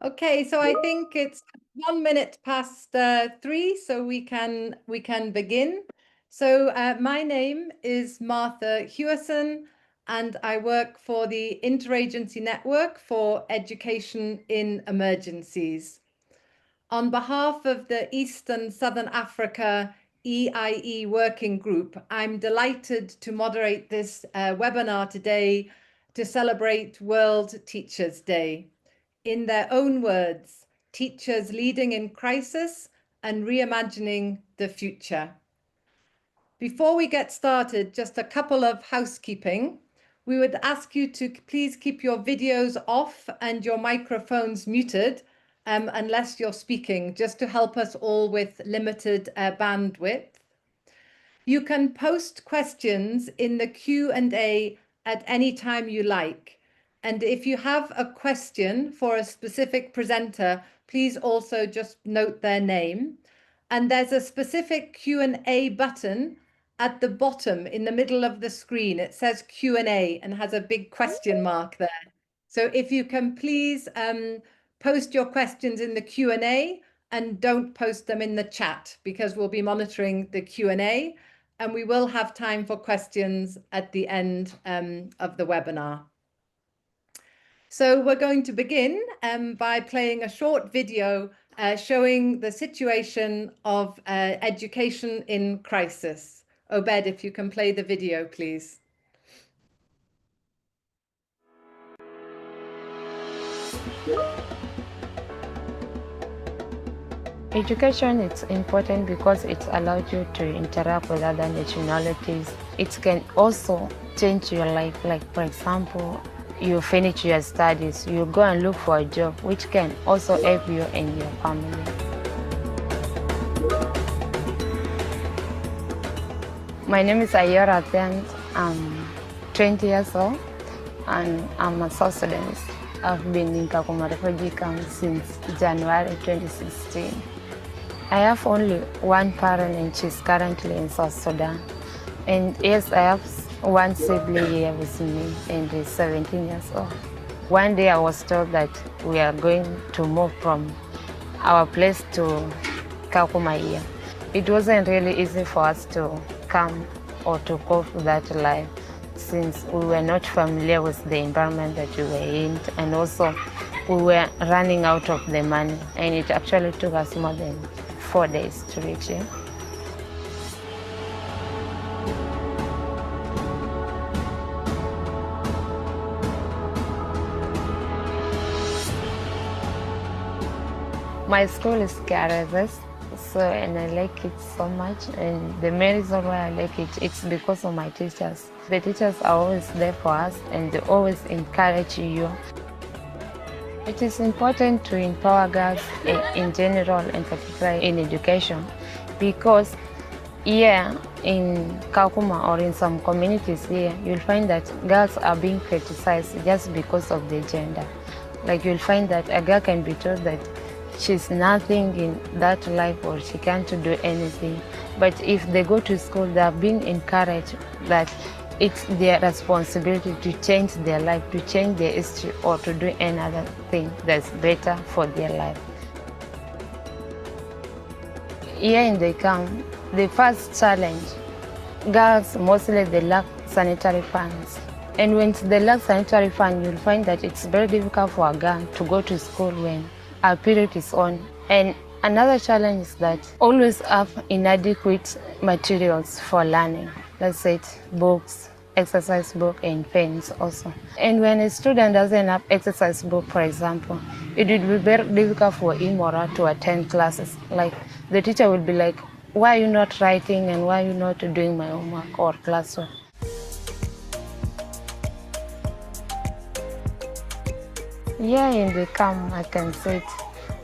Okay, so I think it's 1 minute past 3, so we can begin. So my name is Martha Hewison, and I work for the Interagency Network for Education in Emergencies. On behalf of the East and Southern Africa EIE Working Group, I'm delighted to moderate this webinar today to celebrate World Teachers' Day. In their own words, teachers leading in crisis and reimagining the future. Before we get started, just a couple of housekeeping. We would ask you to please keep your videos off and your microphones muted unless you're speaking, just to help us all with limited bandwidth. You can post questions in the Q&A at any time you like. And if you have a question for a specific presenter, please also just note their name. And there's a specific Q&A button at the bottom in the middle of the screen. It says Q&A and has a big question mark there. So if you can please post your questions in the Q&A and don't post them in the chat, because we'll be monitoring the Q&A. And we will have time for questions at the end of the webinar. So we're going to begin by playing a short video showing the situation of education in crisis. Obed, if you can play the video, please. Education is important because it allows you to interact with other nationalities. It can also change your life. Like, for example, you finish your studies, you go and look for a job, which can also help you and your family. My name is Ayora Thant. I'm 20 years old and I'm a South Sudanese. I've been in Kakuma refugee camp since January 2016. I have only one parent and she's currently in South Sudan. And yes, I have one sibling here with me and he's 17 years old. One day I was told that we are going to move from our place to Kakuma here. It wasn't really easy for us to come or to cope with that life, since we were not familiar with the environment that we were in, and also we were running out of the money, and it actually took us more than 4 days to reach here. My school is Caribes, and I like it so much, and the main reason why I like it, it's because of my teachers. The teachers are always there for us and they always encourage you. It is important to empower girls in general and particularly in education, because here in Kakuma or in some communities here, you'll find that girls are being criticized just because of their gender. Like, you'll find that a girl can be told that she's nothing in that life or she can't do anything. But if they go to school, they are being encouraged that it's their responsibility to change their life, to change their history, or to do another thing that's better for their life. Here in the camp, the first challenge, girls mostly they lack sanitary funds. And when they lack sanitary funds, you'll find that it's very difficult for a girl to go to school when our period is on. And another challenge is that always have inadequate materials for learning. Let's say books, exercise book, and pens also. And when a student doesn't have exercise book, for example, it will be very difficult for him or her to attend classes. Like, the teacher will be like, why are you not writing and why are you not doing my homework or classwork? Yeah, in the camp, I can say it.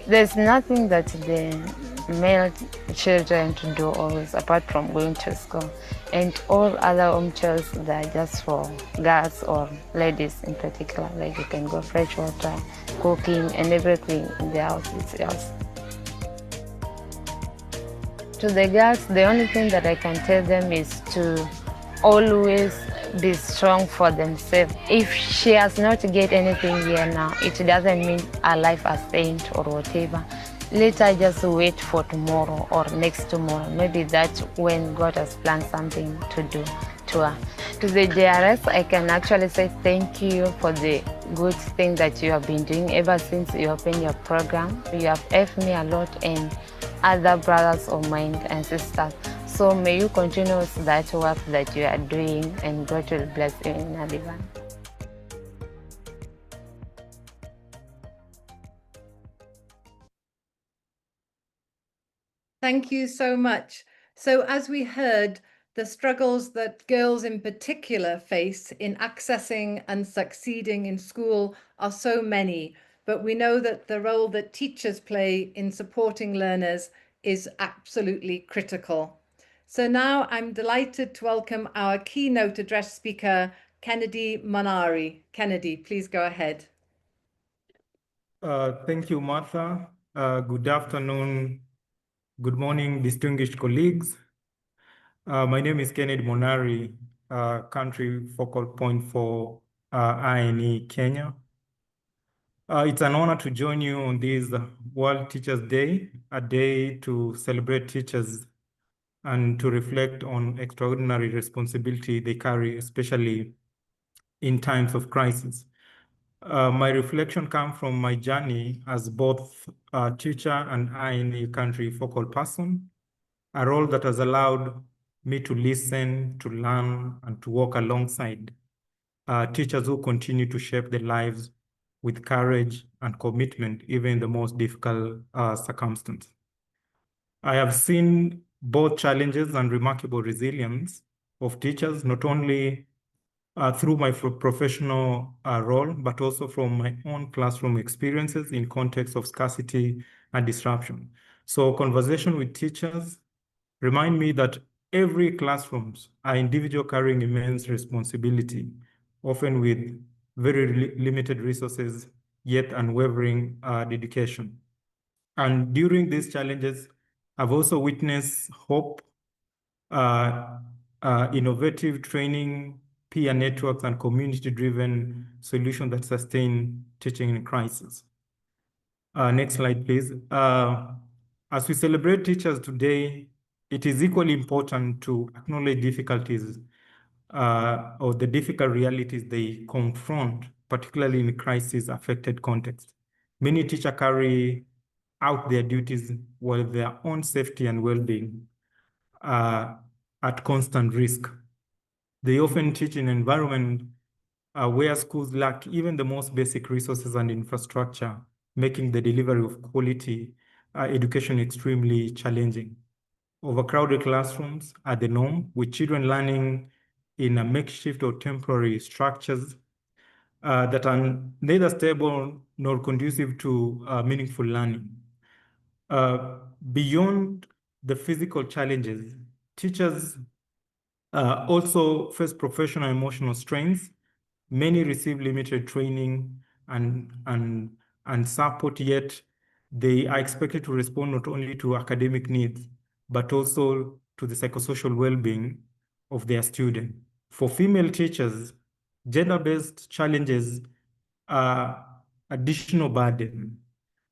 There's nothing that the male children to do always apart from going to school. And all other home chores, they're just for girls or ladies in particular. Like, you can go fresh water, cooking, and everything in the house is yours. To the girls, the only thing that I can tell them is to always be strong for themselves. If she has not get anything here now, it doesn't mean her life has changed or whatever. Let her just wait for tomorrow or next tomorrow. Maybe that's when God has planned something to do to her. To the JRS, I can actually say thank you for the good thing that you have been doing ever since you opened your program. You have helped me a lot and other brothers of mine and sisters. So may you continue with that work that you are doing, and God will bless you in advance. Thank you so much. So as we heard, the struggles that girls in particular face in accessing and succeeding in school are so many, but we know that the role that teachers play in supporting learners is absolutely critical. So now I'm delighted to welcome our keynote address speaker, Kennedy Monari. Kennedy, please go ahead. Thank you, Martha. Good afternoon, good morning, distinguished colleagues. My name is Kennedy Monari, Country Focal Point for INEE Kenya. It's an honor to join you on this World Teachers Day, a day to celebrate teachers and to reflect on extraordinary responsibility they carry, especially in times of crisis. My reflection comes from my journey as both a teacher and INEE Country Focal Person, a role that has allowed me to listen, to learn, and to walk alongside teachers who continue to shape their lives with courage and commitment, even in the most difficult circumstances. I have seen both challenges and remarkable resilience of teachers, not only through my professional role, but also from my own classroom experiences in context of scarcity and disruption. So conversation with teachers remind me that every classrooms are individual carrying immense responsibility, often with very limited resources, yet unwavering dedication. And during these challenges, I've also witnessed hope, innovative training, peer networks, and community-driven solutions that sustain teaching in crisis. Next slide, please. As we celebrate teachers today, it is equally important to acknowledge difficulties or the difficult realities they confront, particularly in crisis-affected contexts. Many teachers carry out their duties while their own safety and well-being are at constant risk. They often teach in an environment where schools lack even the most basic resources and infrastructure, making the delivery of quality education extremely challenging. Overcrowded classrooms are the norm, with children learning in a makeshift or temporary structures that are neither stable nor conducive to meaningful learning. Beyond the physical challenges, teachers also face professional emotional strains. Many receive limited training and support, yet they are expected to respond not only to academic needs, but also to the psychosocial well-being of their students. For female teachers, gender-based challenges are additional burden,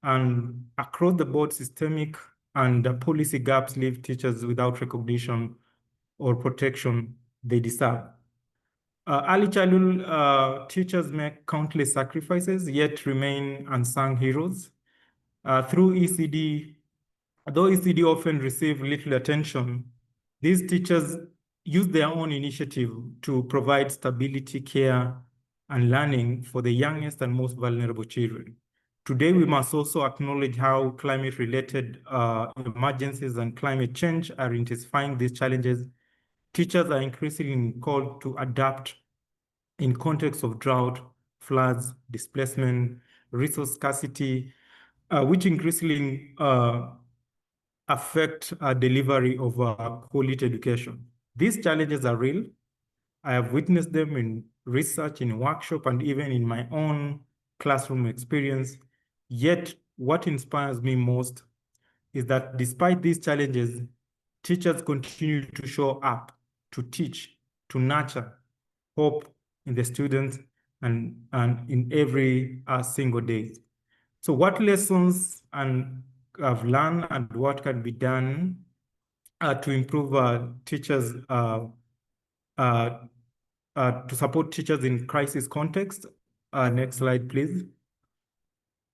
and across the board, systemic and policy gaps leave teachers without recognition or protection they deserve. Early childhood teachers make countless sacrifices, yet remain unsung heroes. Through ECD, though ECD often receive little attention, these teachers use their own initiative to provide stability, care, and learning for the youngest and most vulnerable children. Today, we must also acknowledge how climate-related emergencies and climate change are intensifying these challenges. Teachers are increasingly called to adapt in context of drought, floods, displacement, resource scarcity, which increasingly affect delivery of quality education. These challenges are real. I have witnessed them in research, in workshop, and even in my own classroom experience. Yet, what inspires me most is that despite these challenges, teachers continue to show up to teach to nurture hope in the students and in every single day. So what lessons I've learned and what can be done to improve teachers, to support teachers in crisis context. Next slide, please.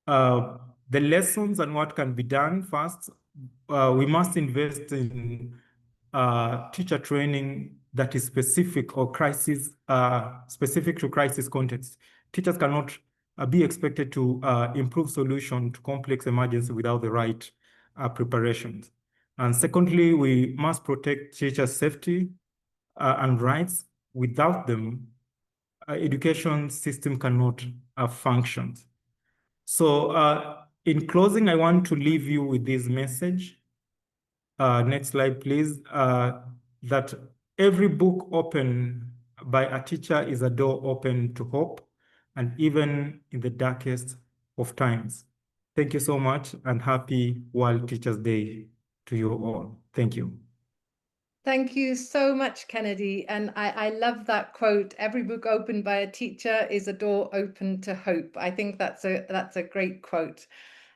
The lessons and what can be done first, we must invest in teacher training that is specific or specific to crisis context. Teachers cannot be expected to improve solution to complex emergency without the right preparations. And secondly, we must protect teachers' safety and rights. Without them, education system cannot function. So in closing, I want to leave you with this message. Next slide, please. That every book opened by a teacher is a door open to hope, and even in the darkest of times. Thank you so much, and happy World Teachers Day to you all. Thank you. Thank you so much, Kennedy. And I love that quote, every book opened by a teacher is a door open to hope. I think that's a great quote.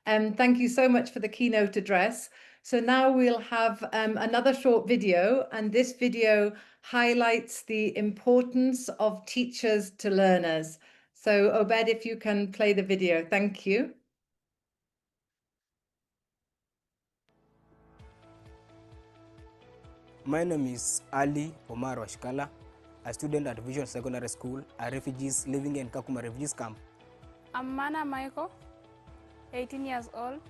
Thank you so much for the keynote address. So now we'll have another short video, and this video highlights the importance of teachers to learners. So Obed, if you can play the video, thank you. My name is Ali Omar Washkala, a student at Vision Secondary School, a refugees living in Kakuma Refugees Camp. I'm Mana Michael, 18 years old,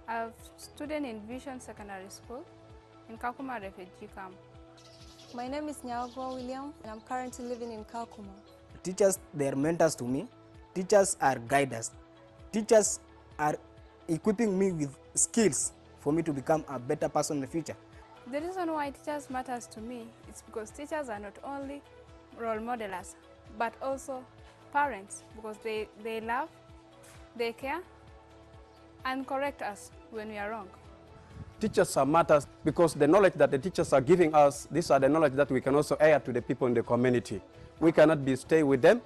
a student in Vision Secondary School in Kakuma Refugee Camp. My name is Nyagwa William, and I'm currently living in Kakuma. Teachers, they are mentors to me. Teachers are guiders. Teachers are equipping me with skills for me to become a better person in the future. The reason why teachers matters to me is because teachers are not only role modelers, but also parents, because they love, they care, and correct us when we are wrong. Teachers are matters because the knowledge that the teachers are giving us, these are the knowledge that we can also air to the people in the community. We cannot stay with them.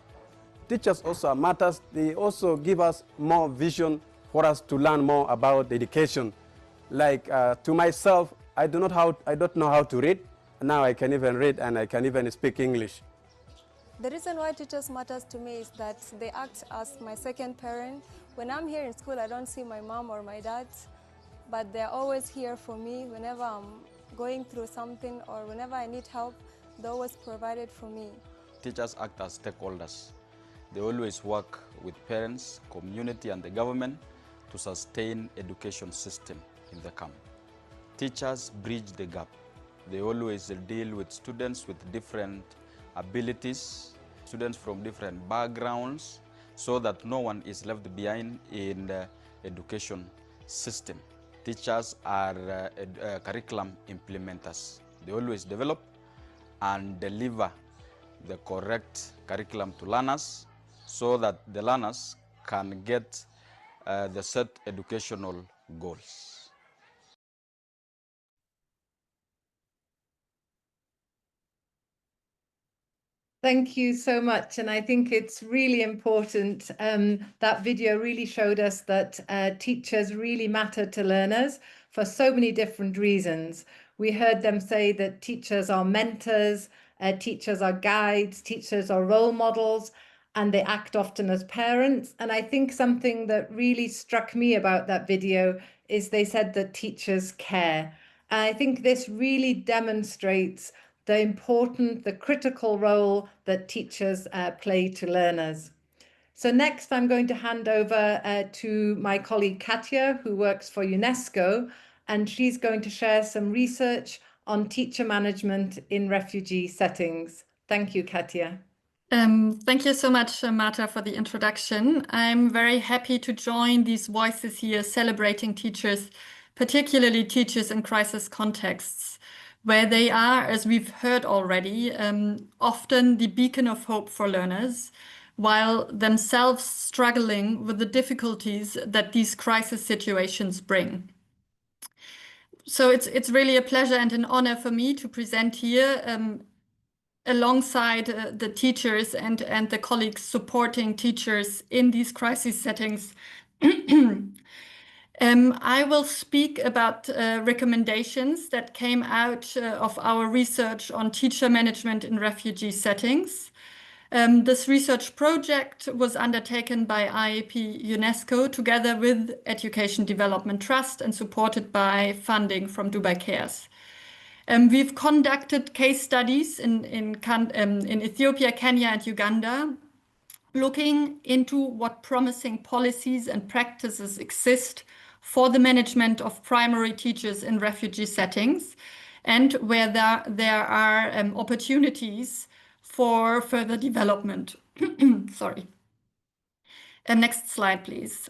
Teachers also are matters. They also give us more vision for us to learn more about education. Like to myself, I don't know how to read. Now I can even read and I can even speak English. The reason why teachers matters to me is that they act as my second parent. When I'm here in school, I don't see my mom or my dad, but they're always here for me whenever I'm going through something or whenever I need help. They always provided for me. Teachers act as stakeholders. They always work with parents, community, and the government to sustain education system in the camp. Teachers bridge the gap. They always deal with students with different abilities, students from different backgrounds, so that no one is left behind in the education system. Teachers are curriculum implementers. They always develop and deliver the correct curriculum to learners so that the learners can get the set educational goals. Thank you so much. And I think it's really important. That video really showed us that teachers really matter to learners for so many different reasons. We heard them say that teachers are mentors, teachers are guides, teachers are role models, and they act often as parents. And I think something that really struck me about that video is they said that teachers care. And I think this really demonstrates the critical role that teachers play to learners. So next, I'm going to hand over to my colleague Katya, who works for UNESCO, and she's going to share some research on teacher management in refugee settings. Thank you, Katya. Thank you so much, Marta, for the introduction. I'm very happy to join these voices here celebrating teachers, particularly teachers in crisis contexts, where they are, as we've heard already, often the beacon of hope for learners, while themselves struggling with the difficulties that these crisis situations bring. So it's really a pleasure and an honor for me to present here alongside the teachers and the colleagues supporting teachers in these crisis settings. I will speak about recommendations that came out of our research on teacher management in refugee settings. This research project was undertaken by IAP UNESCO together with Education Development Trust and supported by funding from Dubai Cares. We've conducted case studies in Ethiopia, Kenya, and Uganda, looking into what promising policies and practices exist for the management of primary teachers in refugee settings, and where there are opportunities for further development. Sorry. Next slide, please.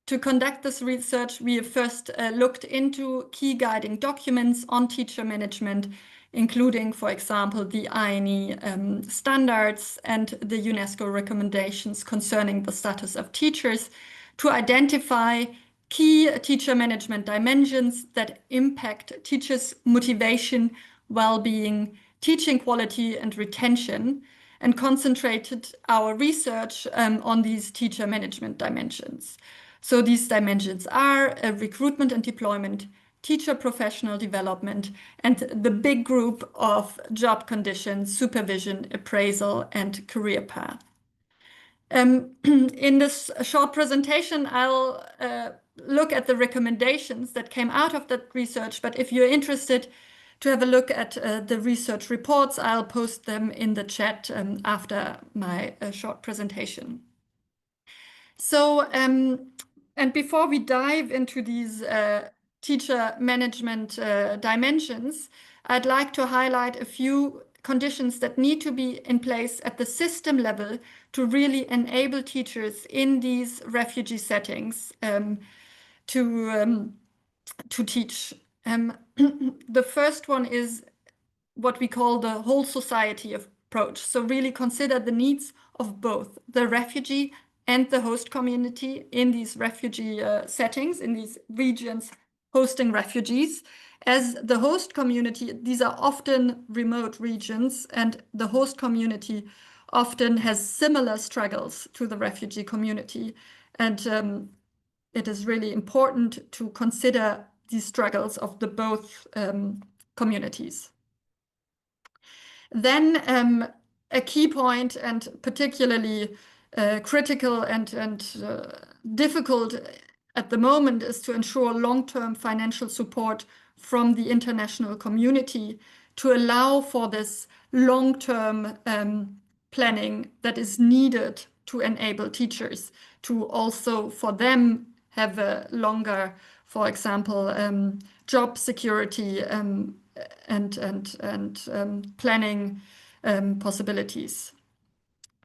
To conduct this research, we have first looked into key guiding documents on teacher management, including, for example, the INEE standards and the UNESCO recommendations concerning the status of teachers, to identify key teacher management dimensions that impact teachers' motivation, well-being, teaching quality, and retention, and concentrated our research on these teacher management dimensions. So these dimensions are recruitment and deployment, teacher professional development, and the big group of job conditions, supervision, appraisal, and career path. In this short presentation, I'll look at the recommendations that came out of that research, but if you're interested to have a look at the research reports, I'll post them in the chat after my short presentation. So, and before we dive into these teacher management dimensions, I'd like to highlight a few conditions that need to be in place at the system level to really enable teachers in these refugee settings to teach. The first one is what we call the whole society approach. So really consider the needs of both the refugee and the host community in these refugee settings, in these regions hosting refugees. As the host community, these are often remote regions, and the host community often has similar struggles to the refugee community. And it is really important to consider these struggles of the both communities. Then a key point, and particularly critical and difficult at the moment, is to ensure long-term financial support from the international community to allow for this long-term planning that is needed to enable teachers to also, for them, have a longer, for example, job security and planning possibilities.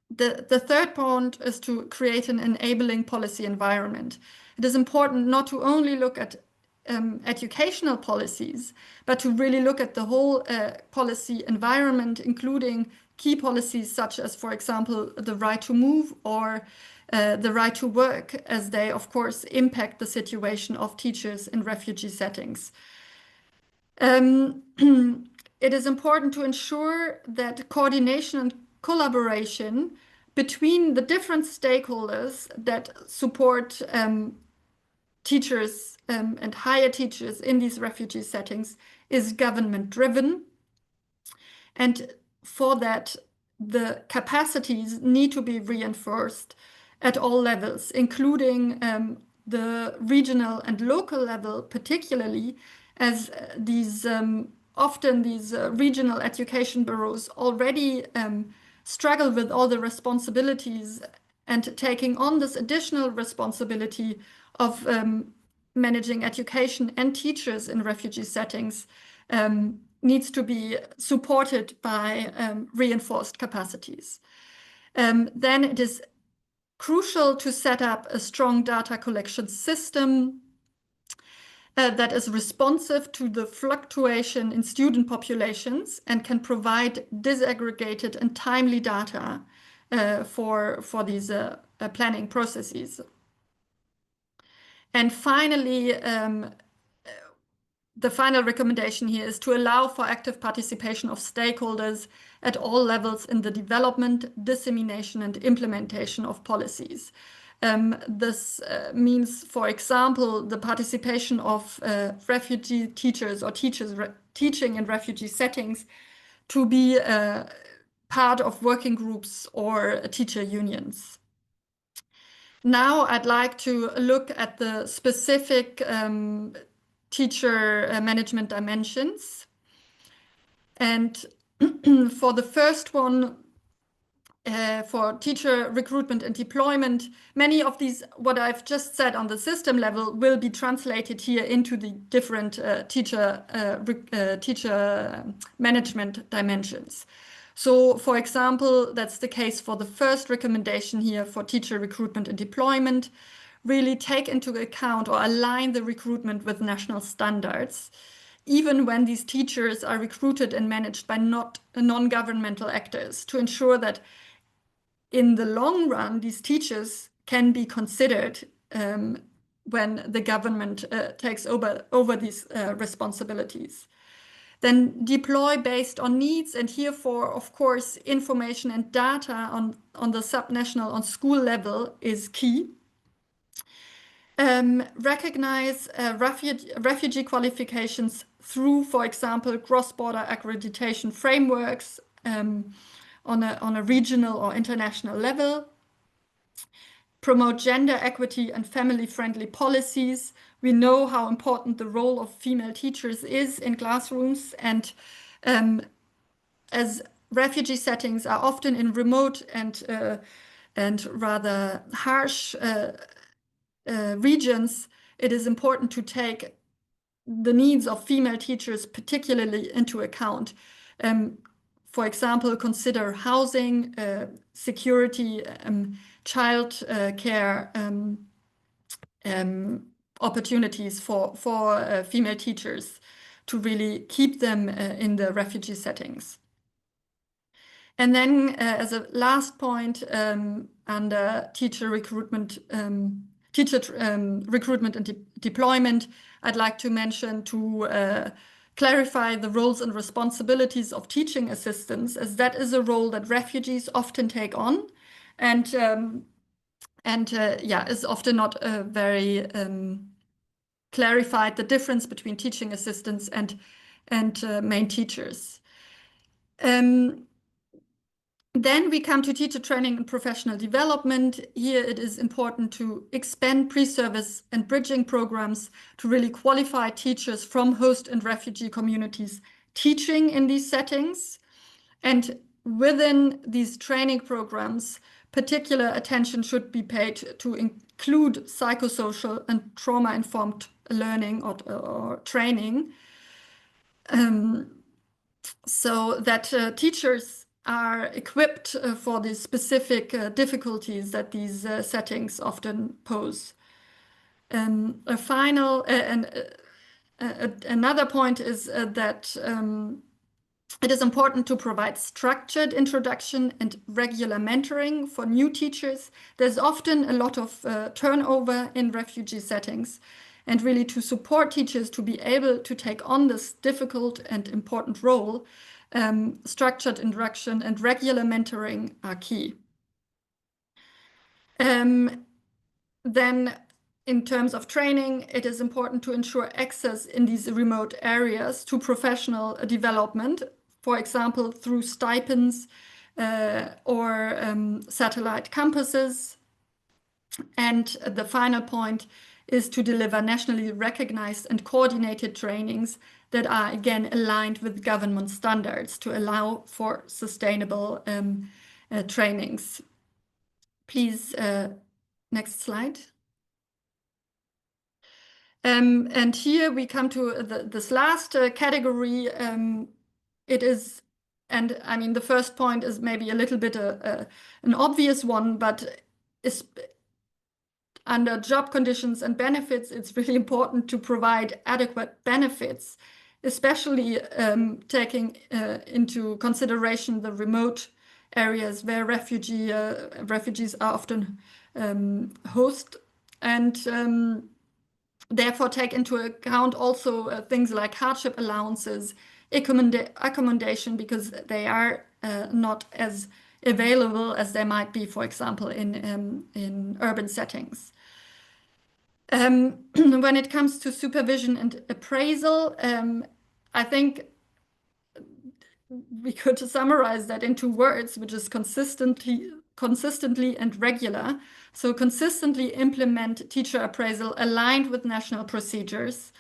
The third point is to create an enabling policy environment. It is important not to only look at educational policies, but to really look at the whole policy environment, including key policies such as, for example, the right to move or the right to work, as they, of course, impact the situation of teachers in refugee settings. It is important to ensure that coordination and collaboration between the different stakeholders that support teachers and hire teachers in these refugee settings is government-driven. And for that, the capacities need to be reinforced at all levels, including the regional and local level, particularly as these often these regional education bureaus already struggle with all the responsibilities, and taking on this additional responsibility of managing education and teachers in refugee settings needs to be supported by reinforced capacities. Then it is crucial to set up a strong data collection system that is responsive to the fluctuation in student populations and can provide disaggregated and timely data for these planning processes. And finally, the final recommendation here is to allow for active participation of stakeholders at all levels in the development, dissemination, and implementation of policies. This means, for example, the participation of refugee teachers or teachers teaching in refugee settings to be part of working groups or teacher unions. Now I'd like to look at the specific teacher management dimensions. And for the first one, for teacher recruitment and deployment, many of these, what I've just said on the system level, will be translated here into the different teacher management dimensions. So, for example, that's the case for the first recommendation here for teacher recruitment and deployment. Really take into account or align the recruitment with national standards, even when these teachers are recruited and managed by non-governmental actors, to ensure that in the long run, these teachers can be considered when the government takes over these responsibilities. Then deploy based on needs, and here for, of course, information and data on the subnational, on school level is key. Recognize refugee qualifications through, for example, cross-border accreditation frameworks on a regional or international level. Promote gender equity and family-friendly policies. We know how important the role of female teachers is in classrooms, and as refugee settings are often in remote and rather harsh regions, it is important to take the needs of female teachers particularly into account. For example, consider housing, security, child care opportunities for female teachers to really keep them in the refugee settings. And then as a last point, under teacher recruitment, recruitment and deployment, I'd like to mention to clarify the roles and responsibilities of teaching assistants, as that is a role that refugees often take on, and is often not very clarified, the difference between teaching assistants and main teachers. Then we come to teacher training and professional development. Here it is important to expand pre-service and bridging programs to really qualify teachers from host and refugee communities teaching in these settings. And within these training programs, particular attention should be paid to include psychosocial and trauma-informed learning or training, so that teachers are equipped for the specific difficulties that these settings often pose. Another point is that it is important to provide structured introduction and regular mentoring for new teachers. There's often a lot of turnover in refugee settings, and really to support teachers to be able to take on this difficult and important role, structured introduction and regular mentoring are key. Then in terms of training, it is important to ensure access in these remote areas to professional development, for example, through stipends or satellite campuses. And the final point is to deliver nationally recognized and coordinated trainings that are, again, aligned with government standards to allow for sustainable trainings. Please, next slide. And here we come to this last category. It is, and I mean, the first point is maybe a little bit an obvious one, but under job conditions and benefits, it's really important to provide adequate benefits, especially taking into consideration the remote areas where refugees are often host. And therefore take into account also things like hardship allowances, accommodation, because they are not as available as they might be, for example, in urban settings. When it comes to supervision and appraisal, I think we could summarize that in 2 words, which is consistently and regular. So consistently implement teacher appraisal aligned with national procedures,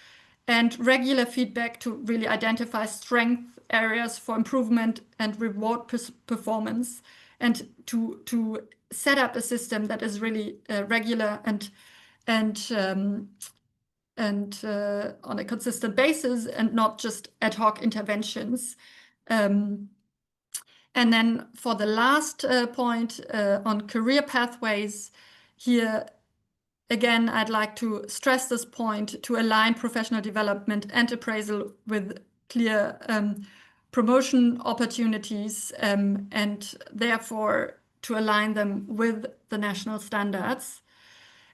and regular feedback to really identify strength areas for improvement and reward performance, and to set up a system that is really regular and on a consistent basis, and not just ad hoc interventions. And then for the last point on career pathways, here again, I'd like to stress this point to align professional development and appraisal with clear promotion opportunities, and therefore to align them with the national standards.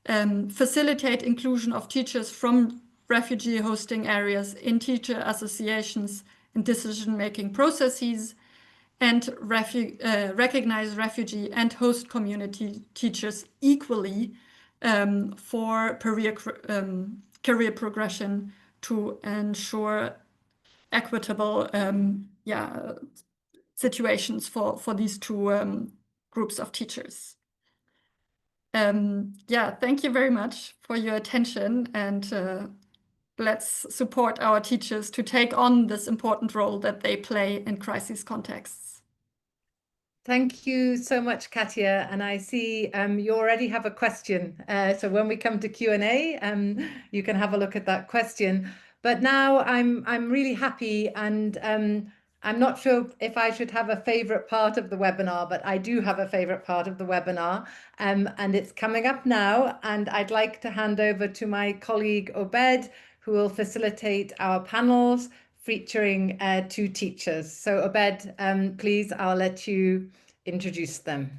Facilitate inclusion of teachers from refugee hosting areas in teacher associations and decision-making processes, and recognize refugee and host community teachers equally for career progression to ensure equitable situations for these 2 groups of teachers. Thank you very much for your attention, and let's support our teachers to take on this important role that they play in crisis contexts. Thank you so much, Katia. And I see you already have a question. So when we come to Q&A, you can have a look at that question. But now I'm really happy, and I'm not sure if I should have a favorite part of the webinar, but I do have a favorite part of the webinar, and it's coming up now. And I'd like to hand over to my colleague Obed, who will facilitate our panels featuring 2 teachers. So Obed, please, I'll let you introduce them.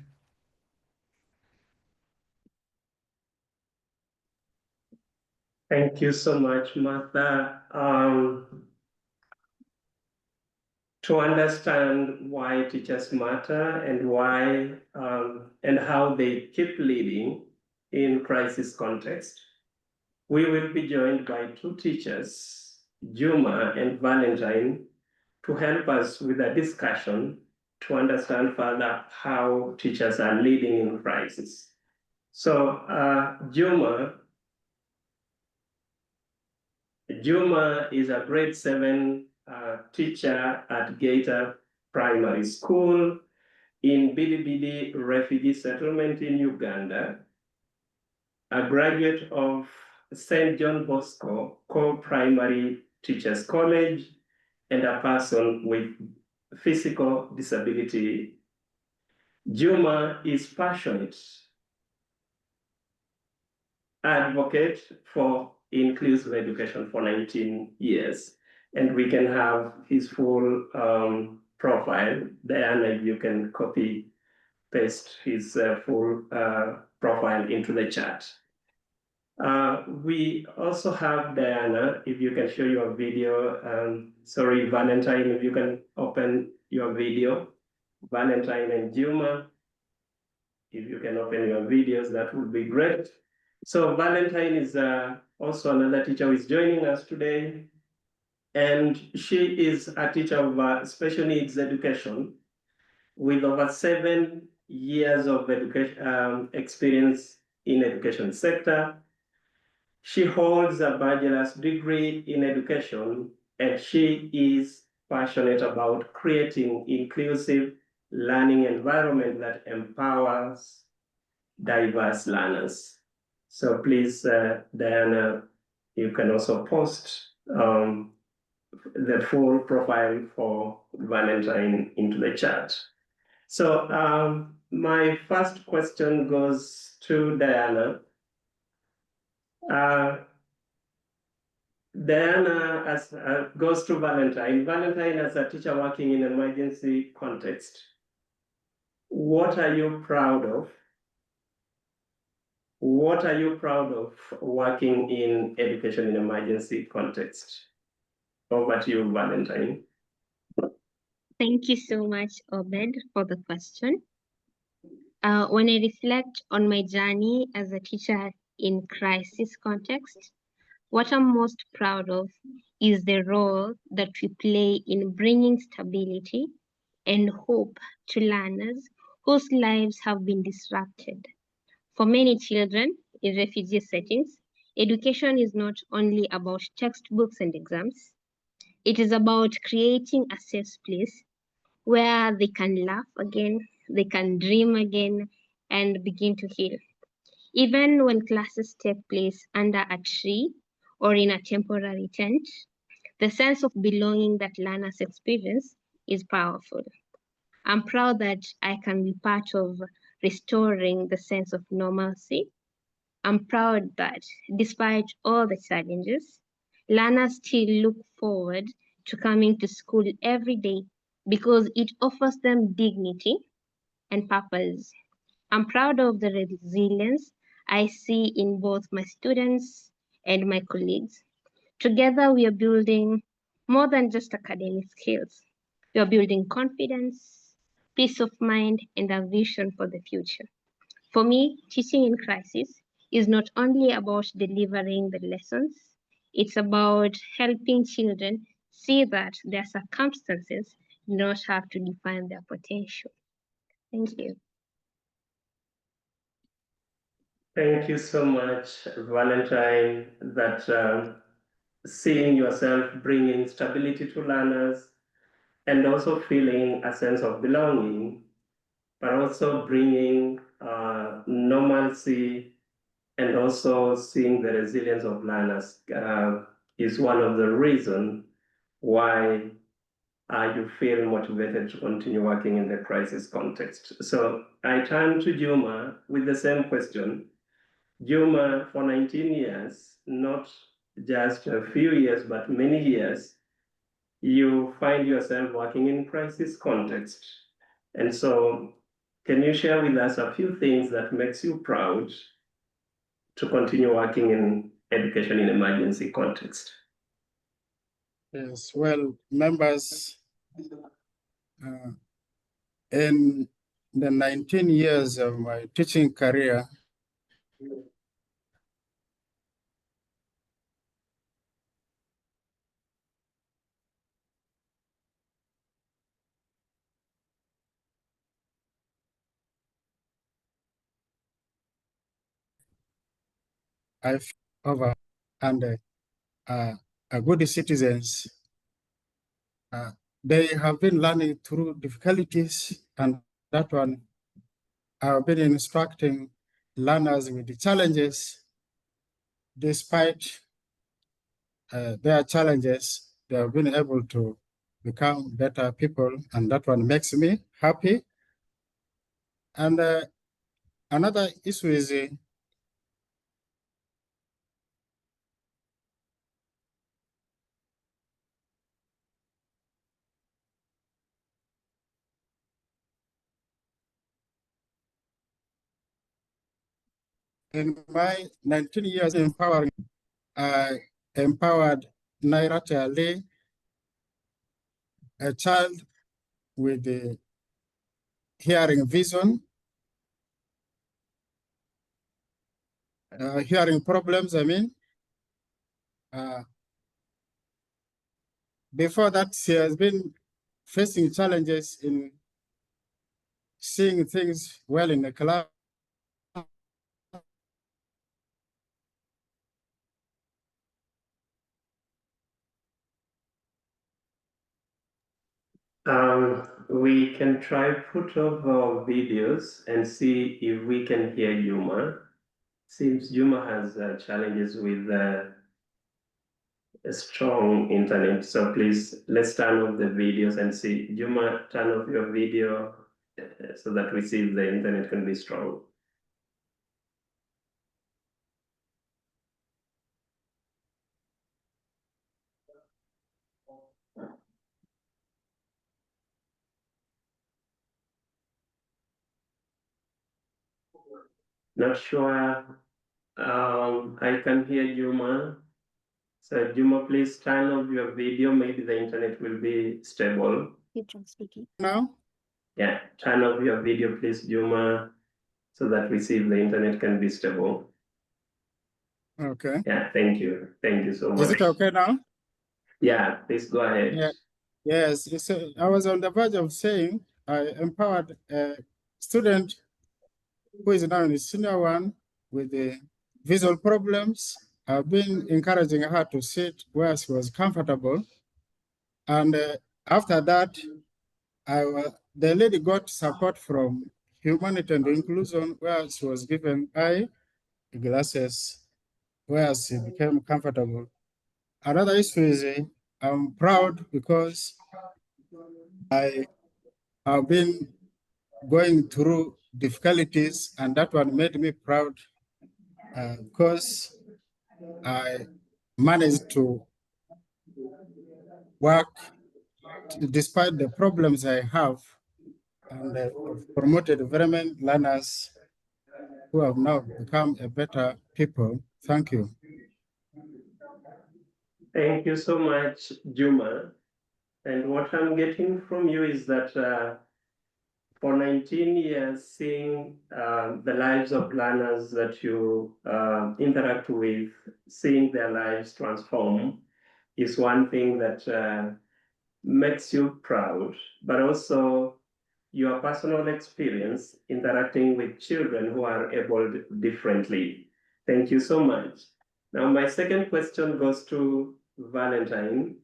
Thank you so much, Martha. To understand why teachers matter and why and how they keep leading in crisis context, we will be joined by 2 teachers, Juma and Valentine, to help us with a discussion to understand further how teachers are leading in crisis. So Juma is a grade 7 teacher at Gator Primary School in Bidibidi refugee settlement in Uganda, a graduate of St. John Bosco Co-Primary Teachers College, and a person with physical disability. Juma is passionate advocate for inclusive education for 19 years. And we can have his full profile. Diana, if you can copy, paste his full profile into the chat. We also have Diana, if you can show your video. Sorry, Valentine, if you can open your video. Valentine and Juma, if you can open your videos, that would be great. So Valentine is also another teacher who is joining us today. And she is a teacher of special needs education with over 7 years of education experience in education sector. She holds a bachelor's degree in education, and she is passionate about creating inclusive learning environment that empowers diverse learners. So please, Diana, you can also post the full profile for Valentine into the chat. So my first question goes to Diana. Diana goes to Valentine. Valentine, as a teacher working in an emergency context, what are you proud of what are you proud of working in education in emergency context? Over to you, Valentine. Thank you so much, Obed, for the question. When I reflect on my journey as a teacher in crisis context, what I'm most proud of is the role that we play in bringing stability and hope to learners whose lives have been disrupted. For many children in refugee settings, education is not only about textbooks and exams, it is about creating a safe place where they can laugh again, they can dream again, and begin to heal. Even when classes take place under a tree or in a temporary tent, the sense of belonging that learners experience is powerful. I'm proud that I can be part of restoring the sense of normalcy. I'm proud that despite all the challenges, learners still look forward to coming to school every day because it offers them dignity and purpose. I'm proud of the resilience I see in both my students and my colleagues. Together, we are building more than just academic skills. We are building confidence, peace of mind, and a vision for the future. For me, teaching in crisis is not only about delivering the lessons, it's about helping children see that their circumstances do not have to define their potential. Thank you. Thank you so much, Valentine, that seeing yourself bringing stability to learners and also feeling a sense of belonging, but also bringing normalcy and also seeing the resilience of learners is one of the reasons why you feel motivated to continue working in the crisis context. So I turn to Juma with the same question. Juma, for 19 years, not just a few years, but many years, you find yourself working in crisis context. And so can you share with us a few things that makes you proud to continue working in education in emergency context? Yes, well, members, in the 19 years of my teaching career, I've over and good citizens. They have been learning through difficulties, and that one I've been instructing learners with the challenges. Despite their challenges, they have been able to become better people, and that one makes me happy. And another issue is in my 19 years empowering, I empowered Nairati Ali, a child with the hearing vision, hearing problems, I mean. Before that, she has been facing challenges in seeing things well in the class. We can try put up our videos and see if we can hear Juma. Seems Juma has challenges with a strong internet. So please, let's turn off the videos and see. Juma, turn off your video so that we see if the internet can be strong. Not sure I can hear Juma. So Juma, please turn off your video. Maybe the internet will be stable. Now? Yeah, turn off your video, please, Juma, so that we see if the internet can be stable. Okay. Yeah, thank you. Thank you so much. Is it okay now? Yeah, please go ahead. Yeah. Yes, I was on the verge of saying I empowered a student who is now in the senior one with the visual problems. I've been encouraging her to sit where she was comfortable. And after that, the lady got support from Humanitarian Inclusion, where she was given eye glasses, where she became comfortable. Another issue is I'm proud because I have been going through difficulties, and that one made me proud because I managed to work despite the problems I have, and I've promoted very many learners who have now become a better people. Thank you. Thank you so much, Juma. And what I'm getting from you is that for 19 years, seeing the lives of learners that you interact with, seeing their lives transform is one thing that makes you proud, but also your personal experience interacting with children who are able differently. Thank you so much. Now, my second question goes to Valentine.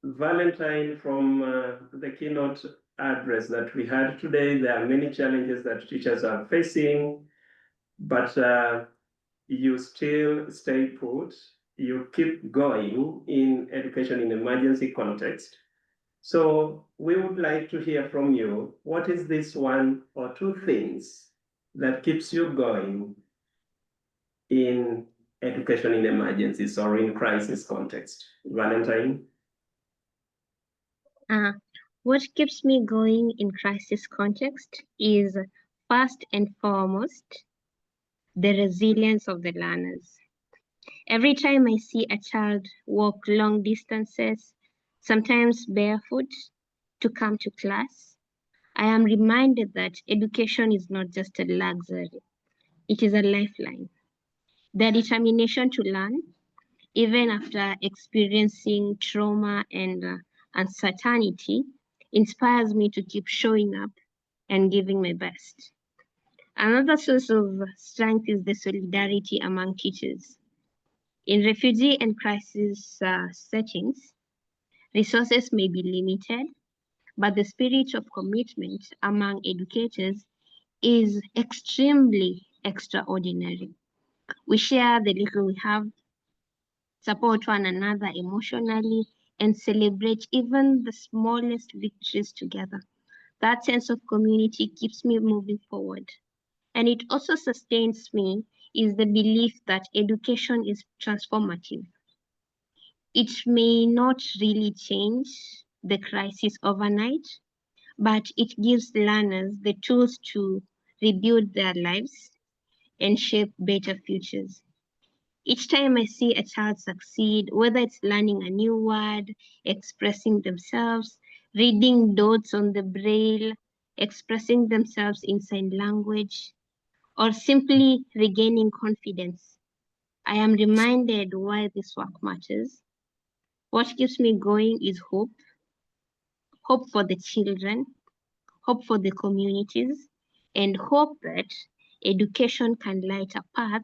Valentine, from the keynote address that we had today, there are many challenges that teachers are facing, but you still stay put. You keep going in education in emergency context. So we would like to hear from you. What is this one or two things that keeps you going in education in emergencies or in crisis context? Valentine? What keeps me going in crisis context is first and foremost, the resilience of the learners. Every time I see a child walk long distances, sometimes barefoot, to come to class, I am reminded that education is not just a luxury, it is a lifeline. Their determination to learn, even after experiencing trauma and uncertainty, inspires me to keep showing up and giving my best. Another source of strength is the solidarity among teachers. In refugee and crisis settings, resources may be limited, but the spirit of commitment among educators is extremely extraordinary. We share the little we have, support one another emotionally, and celebrate even the smallest victories together. That sense of community keeps me moving forward. And it also sustains me is the belief that education is transformative. It may not really change the crisis overnight, but it gives learners the tools to rebuild their lives and shape better futures. Each time I see a child succeed, whether it's learning a new word, expressing themselves, reading dots on the braille, expressing themselves in sign language, or simply regaining confidence, I am reminded why this work matters. What keeps me going is hope. Hope for the children, hope for the communities, and hope that education can light a path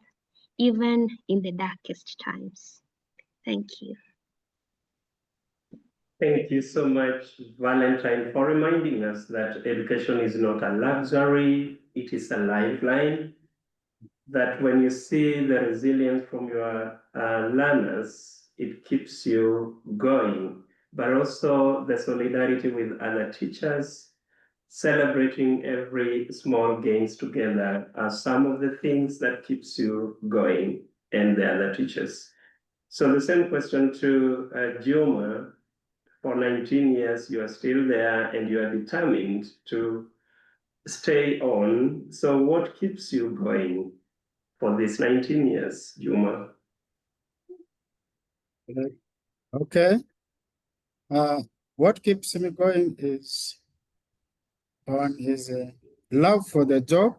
even in the darkest times. Thank you. Thank you so much, Valentine, for reminding us that education is not a luxury, it is a lifeline. That when you see the resilience from your learners, it keeps you going, but also the solidarity with other teachers, celebrating every small gains together are some of the things that keeps you going and the other teachers. So the same question to Juma. For 19 years, you are still there and you are determined to stay on. So what keeps you going for these 19 years, Juma? Okay. What keeps me going is love for the job.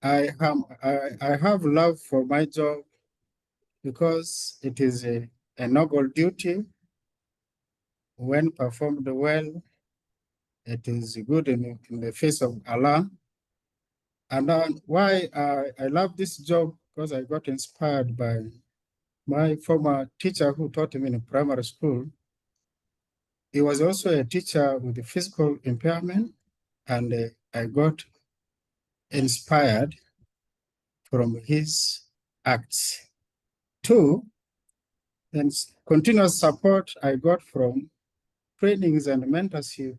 I have love for my job because it is a noble duty. When performed well, it is good in the face of Allah. And why I love this job, because I got inspired by my former teacher who taught me in primary school. He was also a teacher with a physical impairment, and I got inspired from his acts. Two, and continuous support I got from trainings and mentorship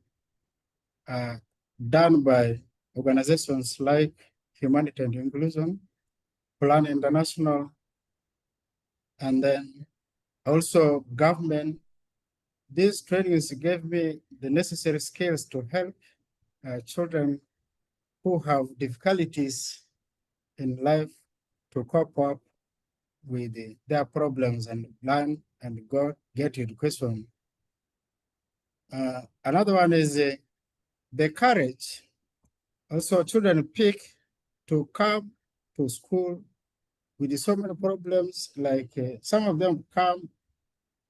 done by organizations like Humanitarian Inclusion, Plan International, and then also government. These trainings gave me the necessary skills to help children who have difficulties in life to cope up with their problems and learn and get education. Another one is the courage. Also, children pick to come to school with so many problems, like some of them come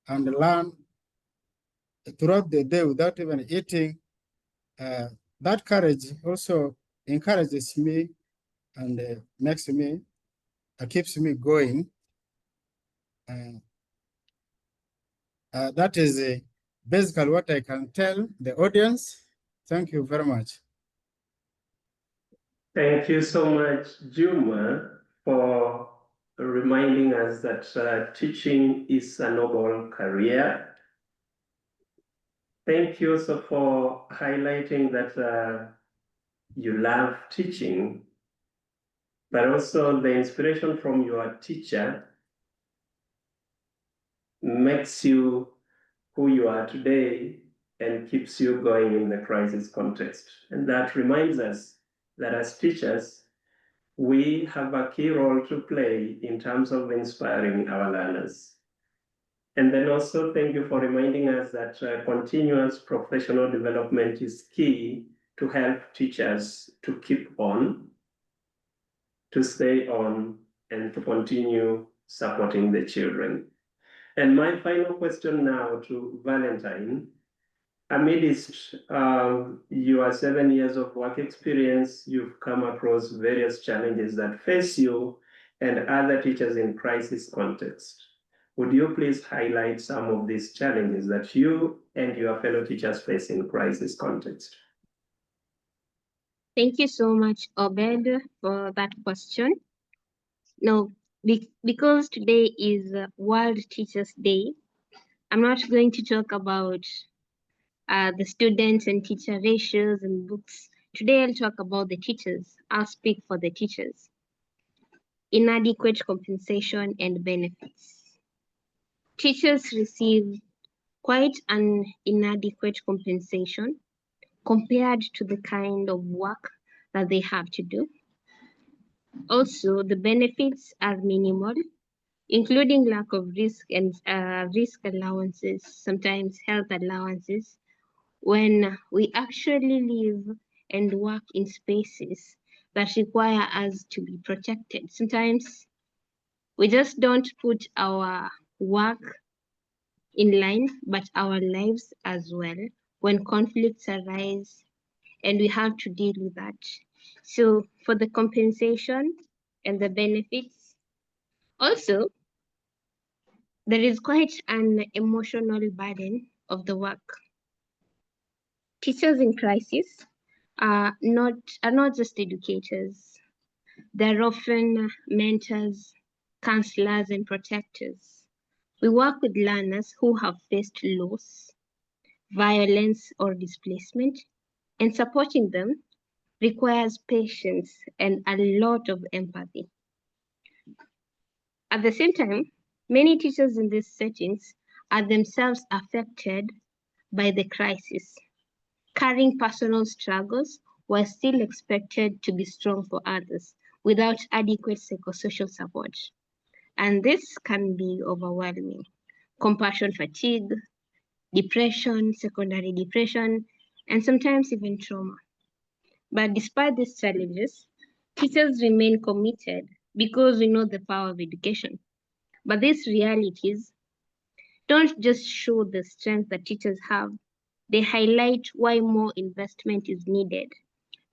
and learn throughout the day without even eating. That courage also encourages me and makes me, keeps me going. That is basically what I can tell the audience. Thank you very much. Thank you so much, Juma, for reminding us that teaching is a noble career. Thank you also for highlighting that you love teaching, but also the inspiration from your teacher makes you who you are today and keeps you going in the crisis context. And that reminds us that as teachers, we have a key role to play in terms of inspiring our learners. And then also thank you for reminding us that continuous professional development is key to help teachers to keep on, to stay on, and to continue supporting the children. And my final question now to Valentine. Amidst your 7 years of work experience, you've come across various challenges that face you and other teachers in crisis context. Would you please highlight some of these challenges that you and your fellow teachers face in crisis context? Thank you so much, Obed, for that question. Now, because today is World Teachers Day, I'm not going to talk about the students and teacher ratios and books. Today I'll talk about the teachers. I'll speak for the teachers. Inadequate compensation and benefits. Teachers receive quite an inadequate compensation compared to the kind of work that they have to do. Also, the benefits are minimal, including lack of risk and risk allowances, sometimes health allowances, when we actually live and work in spaces that require us to be protected. Sometimes we just don't put our work in line, but our lives as well, when conflicts arise and we have to deal with that. So for the compensation and the benefits, also, there is quite an emotional burden of the work. Teachers in crisis are not just educators. They're often mentors, counselors, and protectors. We work with learners who have faced loss, violence, or displacement, and supporting them requires patience and a lot of empathy. At the same time, many teachers in these settings are themselves affected by the crisis, carrying personal struggles were still expected to be strong for others without adequate psychosocial support. And this can be overwhelming. Compassion fatigue, depression, secondary depression, and sometimes even trauma. But despite these challenges, teachers remain committed because we know the power of education. But these realities don't just show the strength that teachers have, they highlight why more investment is needed,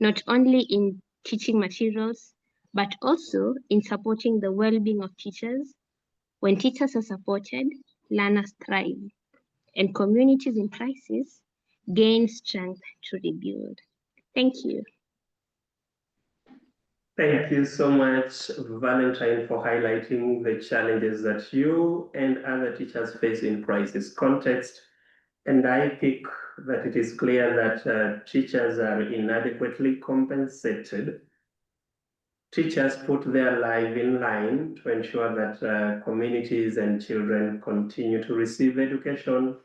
not only in teaching materials, but also in supporting the well-being of teachers. When teachers are supported, learners thrive, and communities in crisis gain strength to rebuild. Thank you. Thank you so much, Valentine, for highlighting the challenges that you and other teachers face in crisis context. And I pick that it is clear that teachers are inadequately compensated. Teachers put their life in line to ensure that communities and children continue to receive education.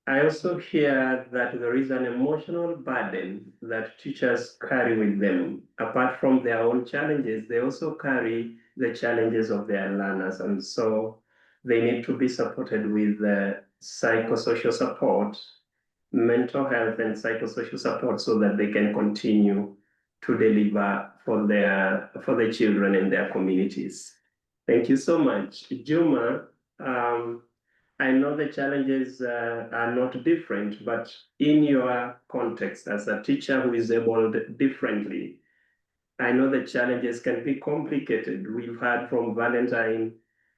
I also hear that there is an emotional burden that teachers carry with them. Apart from their own challenges, they also carry the challenges of their learners. And so they need to be supported with psychosocial support, mental health and psychosocial support so that they can continue to deliver for the children in their communities. Thank you so much. Juma, I know the challenges are not different, but in your context as a teacher who is abled differently, I know the challenges can be complicated. We've heard from Valentine,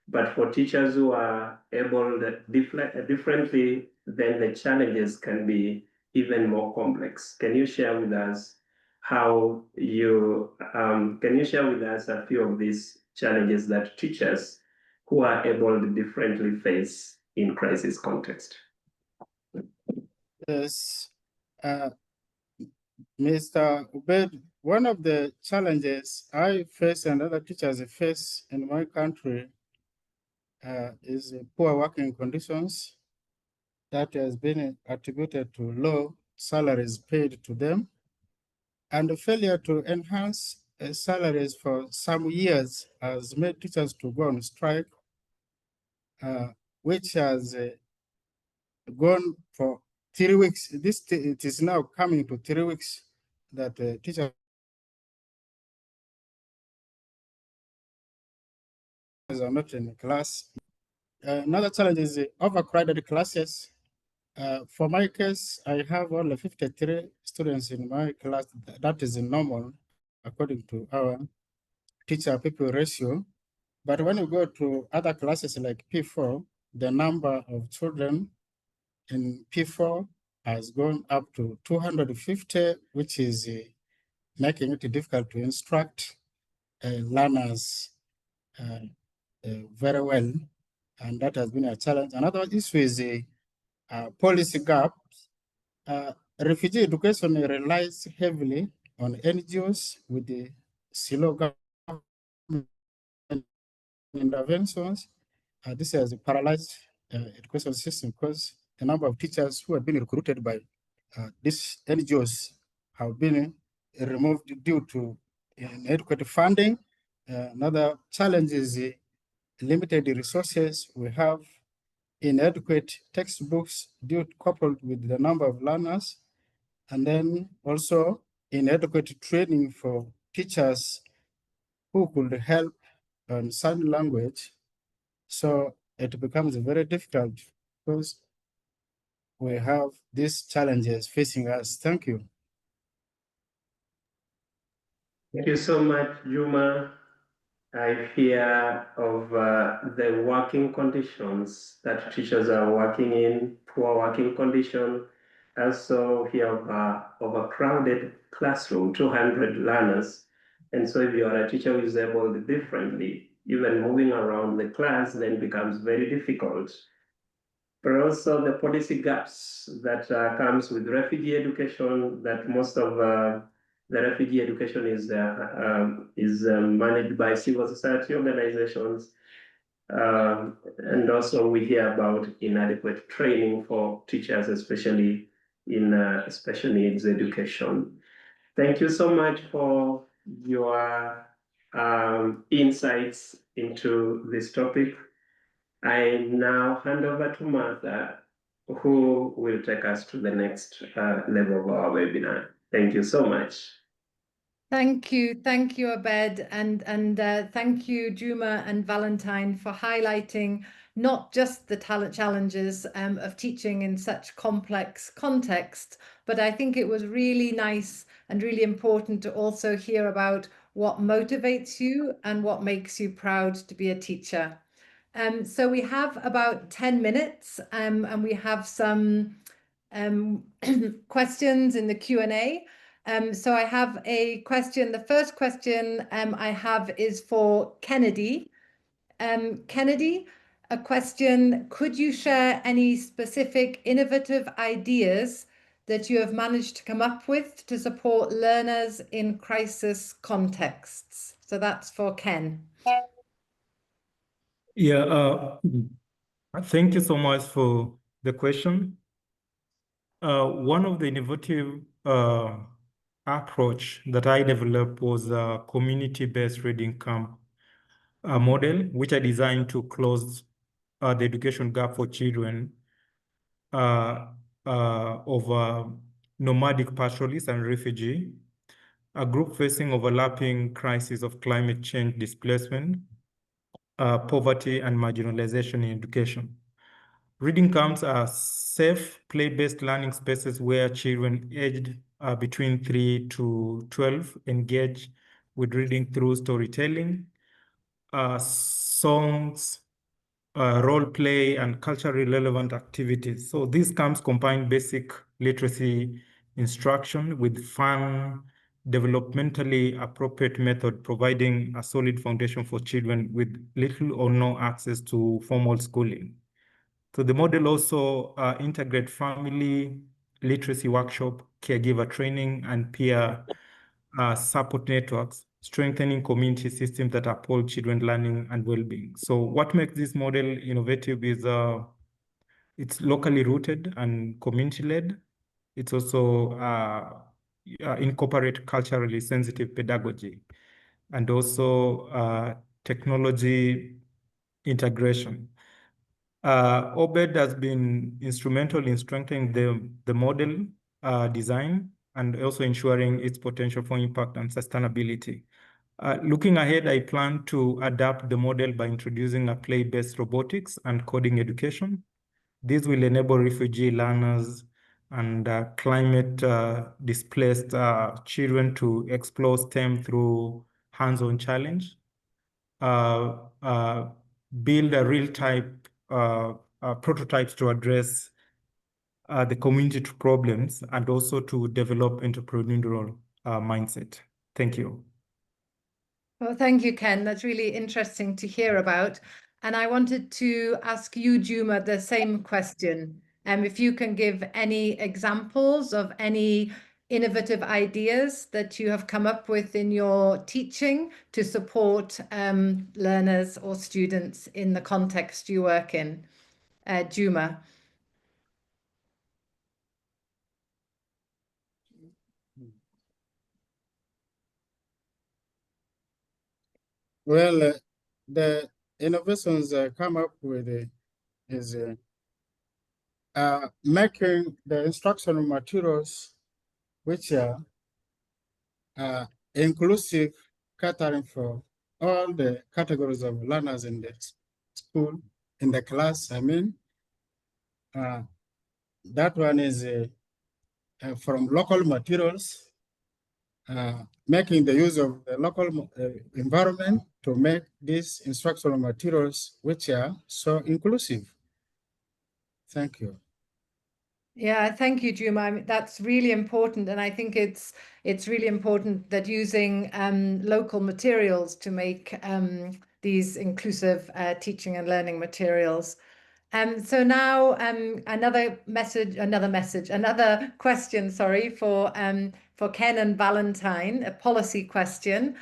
but for teachers who are abled differently, then the challenges can be even more complex. Can you share with us how can you share with us a few of these challenges that teachers who are abled differently face in crisis context? Yes, Mr. Ubed, one of the challenges I face and other teachers face in my country is poor working conditions that has been attributed to low salaries paid to them and the failure to enhance salaries for some years has made teachers to go on strike, which has gone for 3 weeks. It is now coming to 3 weeks that teachers are not in class. Another challenge is overcrowded classes. For my case, I have only 53 students in my class. That is normal according to our teacher-pupil ratio. But when you go to other classes like P4, the number of children in P4 has gone up to 250, which is making it difficult to instruct learners very well. And that has been a challenge. Another issue is the policy gap. Refugee education relies heavily on NGOs with the slow government interventions. This has paralyzed education system because the number of teachers who have been recruited by these NGOs have been removed due to inadequate funding. Another challenge is limited resources. We have inadequate textbooks coupled with the number of learners, and then also inadequate training for teachers who could help on sign language. So it becomes very difficult because we have these challenges facing us. Thank you. Thank you so much, Juma. I hear of the working conditions that teachers are working in, poor working condition. I also hear of a crowded classroom, 200 learners. And so if you are a teacher who is able differently, even moving around the class then becomes very difficult. But also the policy gaps that comes with refugee education, that most of the refugee education is managed by civil society organizations. And also we hear about inadequate training for teachers, especially in special needs education. Thank you so much for your insights into this topic. I now hand over to Martha, who will take us to the next level of our webinar. Thank you so much. Thank you, Abed, and thank you, Juma and Valentine, for highlighting not just the talent challenges of teaching in such complex context, but I think it was really nice and really important to also hear about what motivates you and what makes you proud to be a teacher. So we have about 10 minutes and we have some questions in the Q&A. So I have a question. The first question I have is for Kennedy. Kennedy, a question: could you share any specific innovative ideas that you have managed to come up with to support learners in crisis contexts? So that's for Ken. Yeah, thank you so much for the question. One of the innovative approach that I developed was a community-based reading camp model, which I designed to close the education gap for children of nomadic pastoralists and refugee, a group facing overlapping crises of climate change, displacement, poverty, and marginalization in education. Reading camps are safe, play-based learning spaces where children aged between 3 to 12 engage with reading through storytelling, songs, role play, and culturally relevant activities. So these camps combine basic literacy instruction with fun, developmentally appropriate method, providing a solid foundation for children with little or no access to formal schooling. So the model also integrates family literacy workshop, caregiver training, and peer support networks, strengthening community systems that uphold children learning and well-being. So what makes this model innovative is it's locally rooted and community-led. It's also incorporate culturally sensitive pedagogy and also technology integration. Obed has been instrumental in strengthening the model design and also ensuring its potential for impact and sustainability. Looking ahead, I plan to adapt the model by introducing a play-based robotics and coding education. This will enable refugee learners and climate-displaced children to explore STEM through hands-on challenge, build a real-type prototypes to address the community problems, and also to develop entrepreneurial mindset. Thank you. Well, thank you, Ken. That's really interesting to hear about. And I wanted to ask you, Juma, the same question. If you can give any examples of any innovative ideas that you have come up with in your teaching to support learners or students in the context you work in. Juma. Well, the innovations come up with is making the instructional materials which are inclusive, catering for all the categories of learners in the school, in the class. I mean, that one is from local materials, making the use of the local environment to make these instructional materials which are so inclusive. Thank you. Yeah, thank you, Juma. I mean, that's really important, and I think it's really important that using local materials to make these inclusive teaching and learning materials. So now another question, sorry, for Ken and Valentine, a policy question.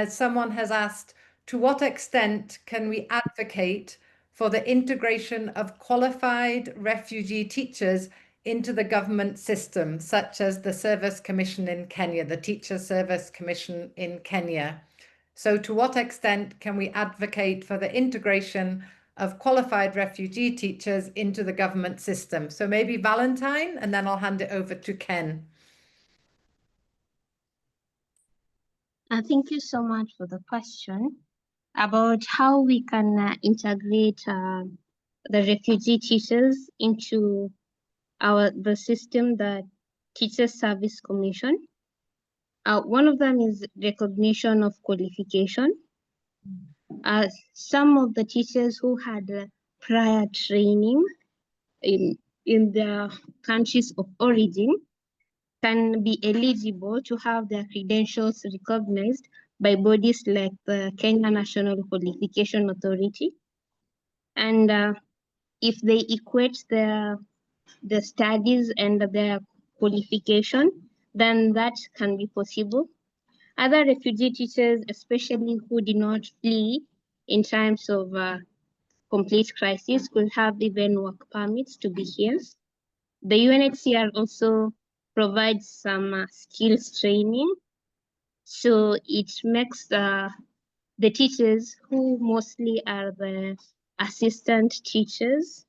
Someone has asked, to what extent can we advocate for the integration of qualified refugee teachers into the government system, such as the Service Commission in Kenya, the Teacher Service Commission in Kenya. So to what extent can we advocate for the integration of qualified refugee teachers into the government system? So maybe Valentine, and then I'll hand it over to Ken. Thank you so much for the question about how we can integrate the refugee teachers into the system, the Teacher Service Commission. One of them is recognition of qualification. Some of the teachers who had prior training in their countries of origin can be eligible to have their credentials recognized by bodies like the Kenya National Qualification Authority. And if they equate the studies and their qualification, then that can be possible. Other refugee teachers, especially who did not flee in times of complete crisis, could have even work permits to be here. The UNHCR also provides some skills training. So it makes the teachers, who mostly are the assistant teachers,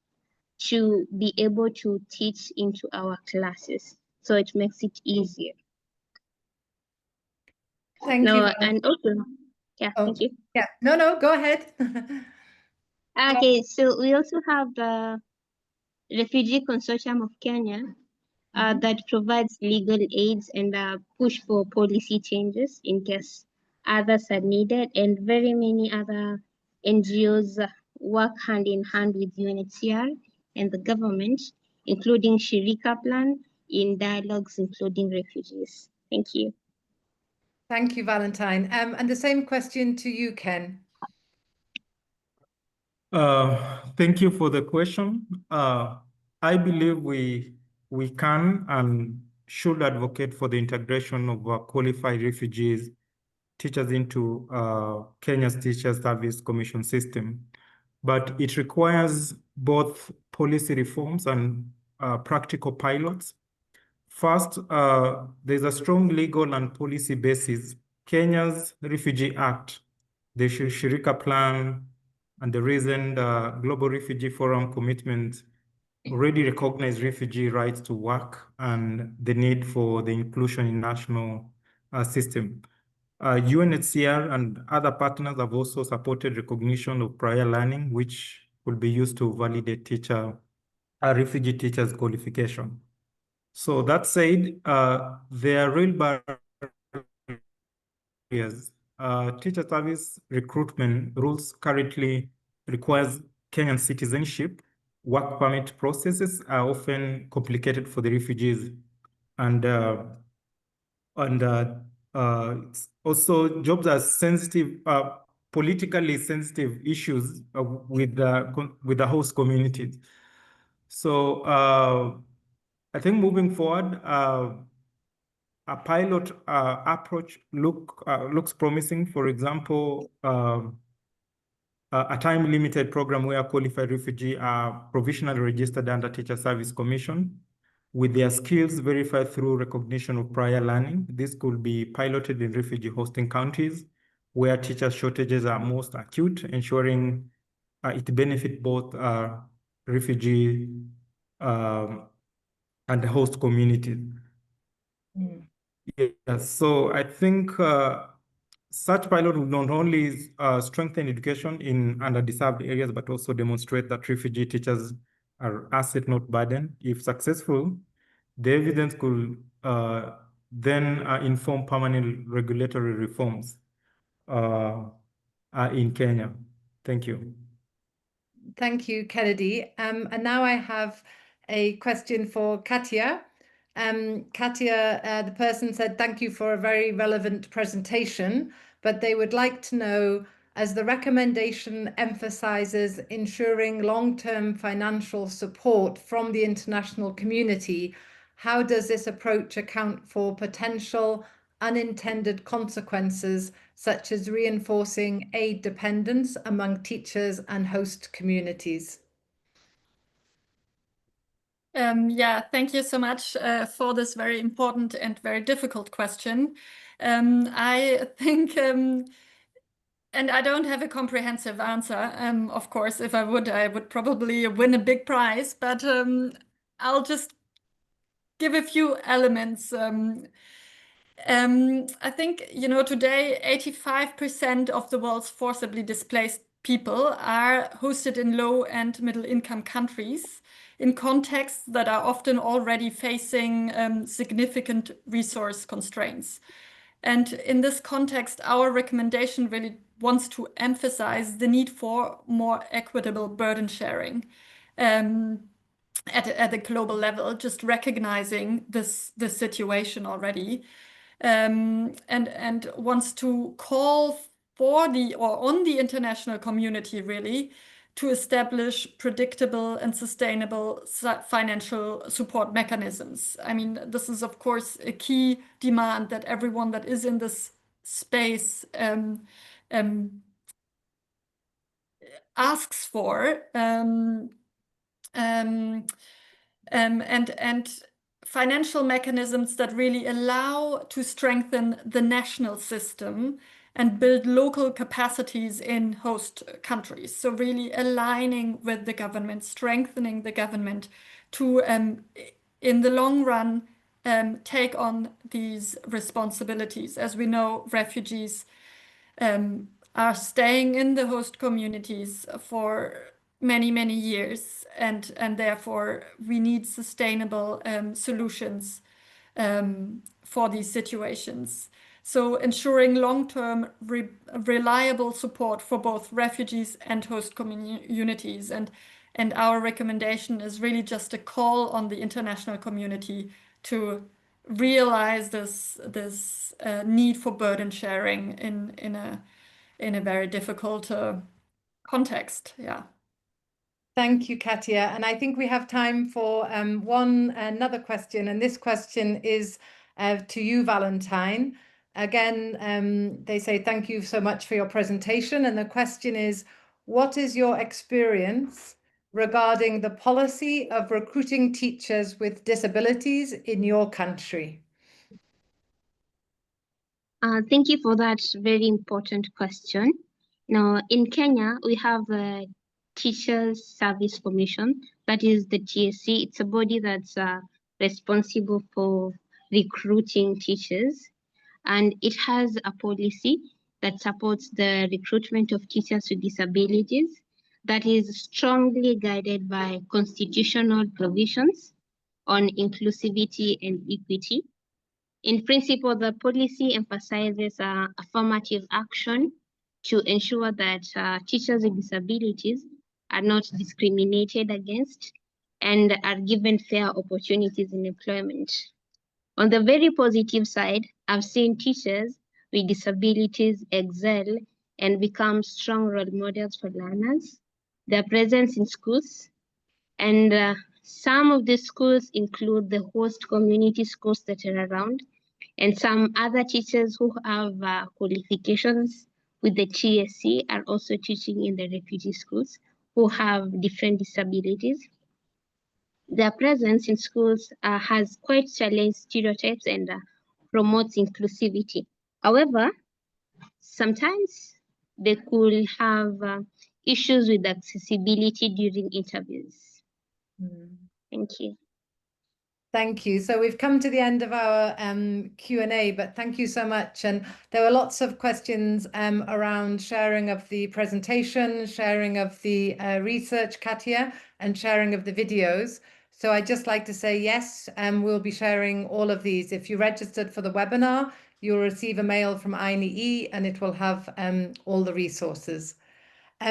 to be able to teach into our classes. So it makes it easier. Thank you. And also, yeah, thank you. Yeah, no, go ahead. Okay, so we also have the Refugee Consortium of Kenya that provides legal aids and push for policy changes in case others are needed, and very many other NGOs work hand in hand with UNHCR and the government, including Shirika Plan, in dialogues including refugees. Thank you. Thank you, Valentine. And the same question to you, Ken. Thank you for the question. I believe we can and should advocate for the integration of qualified refugees teachers into Kenya's Teacher Service Commission system. But it requires both policy reforms and practical pilots. First, there's a strong legal and policy basis. Kenya's Refugee Act, the Shirika Plan, and the recent Global Refugee Forum commitment already recognize refugee rights to work and the need for the inclusion in national system. UNHCR and other partners have also supported recognition of prior learning, which will be used to validate refugee teachers' qualification. So that said, there are real barriers. Teacher service recruitment rules currently requires Kenyan citizenship. Work permit processes are often complicated for the refugees, and also jobs are sensitive, politically sensitive issues with the host communities. So I think moving forward, a pilot approach looks promising. For example, a time-limited program where qualified refugees are provisionally registered under Teacher Service Commission with their skills verified through recognition of prior learning. This could be piloted in refugee hosting countries where teacher shortages are most acute, ensuring it benefits both refugee and the host community. Yes, so I think such pilot will not only strengthen education in underdeserved areas, but also demonstrate that refugee teachers are asset, not burden. If successful, the evidence could then inform permanent regulatory reforms in Kenya. Thank you. Thank you, Kennedy. And now I have a question for Katia. Katia, the person said, thank you for a very relevant presentation, but they would like to know, as the recommendation emphasizes ensuring long-term financial support from the international community, how does this approach account for potential unintended consequences, such as reinforcing aid dependence among teachers and host communities? Yeah, thank you so much for this very important and very difficult question. I think, and I don't have a comprehensive answer. Of course, if I would probably win a big prize, but I'll just give a few elements. I think, today 85% of the world's forcibly displaced people are hosted in low and middle income countries in contexts that are often already facing significant resource constraints. And in this context, our recommendation really wants to emphasize the need for more equitable burden sharing. At a global level, just recognizing this situation already, and wants to call for on the international community really to establish predictable and sustainable financial support mechanisms. I mean, this is of course a key demand that everyone that is in this space asks for. And financial mechanisms that really allow to strengthen the national system and build local capacities in host countries. So really aligning with the government, strengthening the government to, in the long run, take on these responsibilities. As we know, refugees are staying in the host communities for many, many years, and therefore we need sustainable solutions for these situations. So ensuring long-term reliable support for both refugees and host communities. And our recommendation is really just a call on the international community to realize this need for burden sharing in a very difficult context. Yeah. Thank you, Katia. And I think we have time for another question. And this question is to you, Valentine. Again, they say, thank you so much for your presentation. And the question is, what is your experience regarding the policy of recruiting teachers with disabilities in your country? Thank you for that very important question. Now, in Kenya, we have a Teachers Service Commission, that is the TSC. It's a body that's responsible for recruiting teachers, and it has a policy that supports the recruitment of teachers with disabilities that is strongly guided by constitutional provisions on inclusivity and equity. In principle, the policy emphasizes affirmative action to ensure that teachers with disabilities are not discriminated against and are given fair opportunities in employment. On the very positive side, I've seen teachers with disabilities excel and become strong role models for learners. Their presence in schools, and some of the schools include the host community schools that are around, and some other teachers who have qualifications with the TSC are also teaching in the refugee schools who have different disabilities. Their presence in schools has quite challenged stereotypes and promotes inclusivity. However, sometimes they could have issues with accessibility during interviews. Thank you. Thank you. So we've come to the end of our Q&A, but thank you so much. And there were lots of questions around sharing of the presentation, sharing of the research, Katia, and sharing of the videos. So I'd just like to say, yes, we'll be sharing all of these. If you registered for the webinar, you'll receive a mail from INEE and it will have all the resources.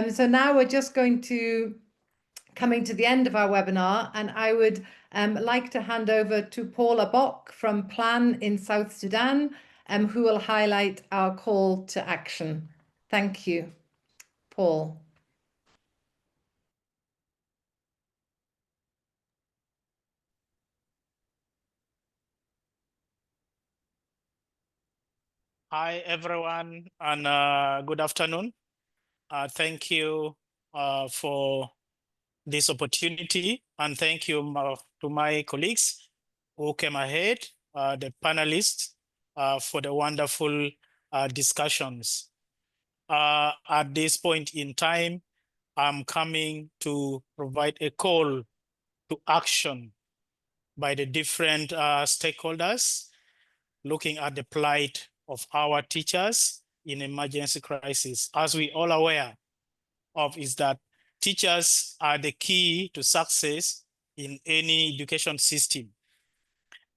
So now we're just going to coming to the end of our webinar, and I would like to hand over to Paula Bock from Plan in South Sudan, who will highlight our call to action. Thank you. Paul. Hi, everyone, and good afternoon. Thank you for this opportunity, and thank you to my colleagues who came ahead, the panelists, for the wonderful discussions. At this point in time, I'm coming to provide a call to action by the different stakeholders looking at the plight of our teachers in emergency crisis. As we all aware of, is that teachers are the key to success in any education system.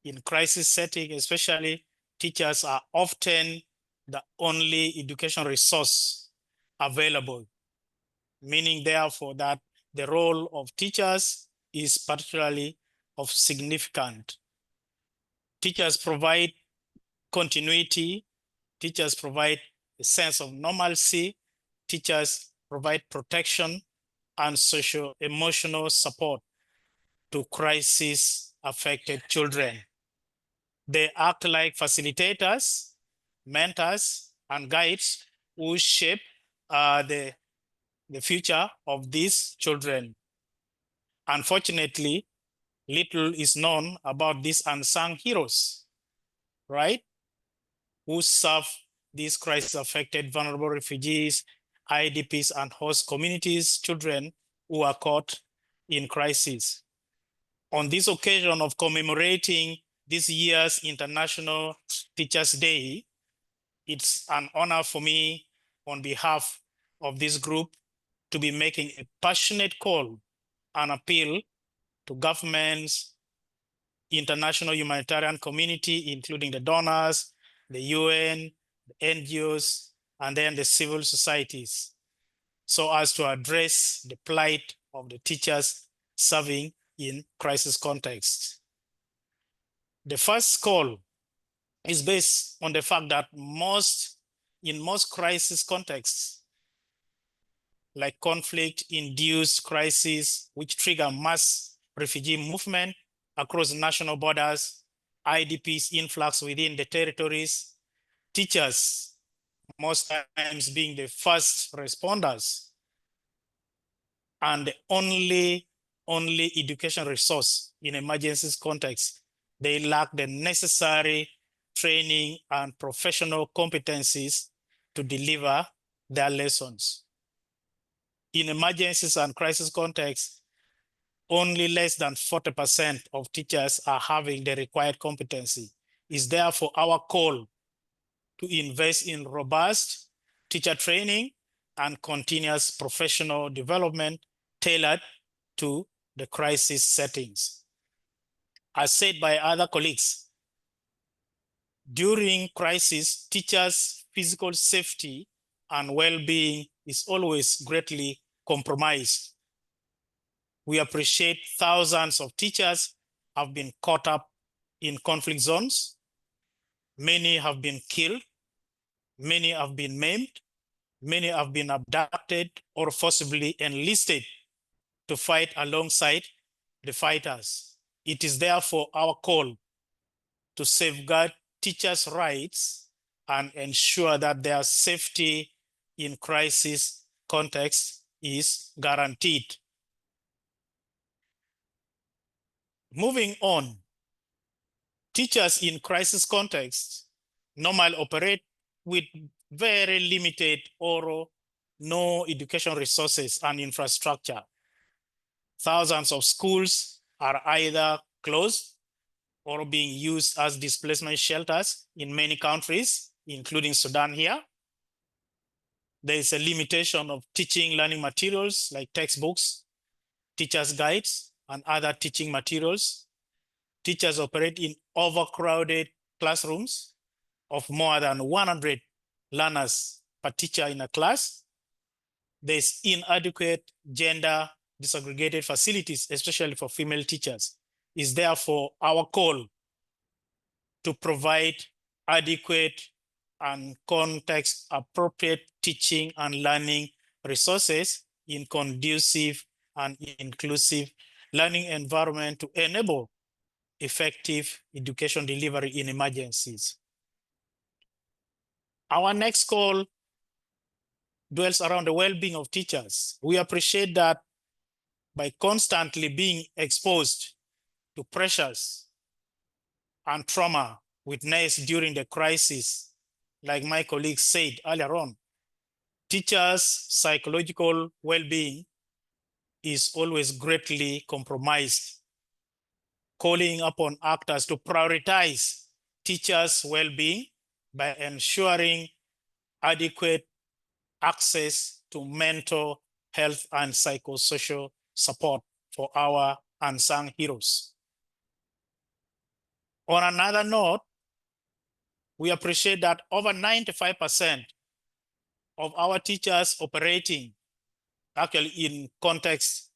In crisis setting, especially, teachers are often the only education resource available, meaning therefore that the role of teachers is particularly of significant. Teachers provide continuity, teachers provide a sense of normalcy, teachers provide protection and socio-emotional support to crisis-affected children. They act like facilitators, mentors, and guides who shape the future of these children. Unfortunately, little is known about these unsung heroes, right? Who serve these crisis-affected vulnerable refugees, IDPs, and host communities, children who are caught in crisis. On this occasion of commemorating this year's International Teachers' Day, it's an honor for me on behalf of this group to be making a passionate call and appeal to governments, international humanitarian community, including the donors, the UN, the NGOs, and then the civil societies, so as to address the plight of the teachers serving in crisis contexts. The first call is based on the fact that in most crisis contexts, like conflict-induced crises, which trigger mass refugee movement across national borders, IDPs influx within the territories, teachers, most times being the first responders, and the only education resource in emergencies context, they lack the necessary training and professional competencies to deliver their lessons. In emergencies and crisis contexts, only less than 40% of teachers are having the required competency. It's therefore our call to invest in robust teacher training and continuous professional development tailored to the crisis settings. As said by other colleagues, during crisis, teachers' physical safety and well-being is always greatly compromised. We appreciate thousands of teachers have been caught up in conflict zones. Many have been killed. Many have been maimed. Many have been abducted or forcibly enlisted to fight alongside the fighters. It is therefore our call to safeguard teachers' rights and ensure that their safety in crisis context is guaranteed. Moving on, teachers in crisis contexts normally operate with very limited or no education resources and infrastructure. Thousands of schools are either closed or being used as displacement shelters in many countries, including Sudan here. There is a limitation of teaching learning materials like textbooks, teachers' guides, and other teaching materials. Teachers operate in overcrowded classrooms of more than 100 learners per teacher in a class. There's inadequate gender disaggregated facilities, especially for female teachers. It's therefore our call to provide adequate and context-appropriate teaching and learning resources in conducive and inclusive learning environment to enable effective education delivery in emergencies. Our next call dwells around the well-being of teachers. We appreciate that by constantly being exposed to pressures and trauma witnessed during the crisis, like my colleague said earlier on, teachers' psychological well-being is always greatly compromised, calling upon actors to prioritize teachers' well-being by ensuring adequate access to mental health and psychosocial support for our unsung heroes. On another note, we appreciate that over 95% of our teachers operating actually in context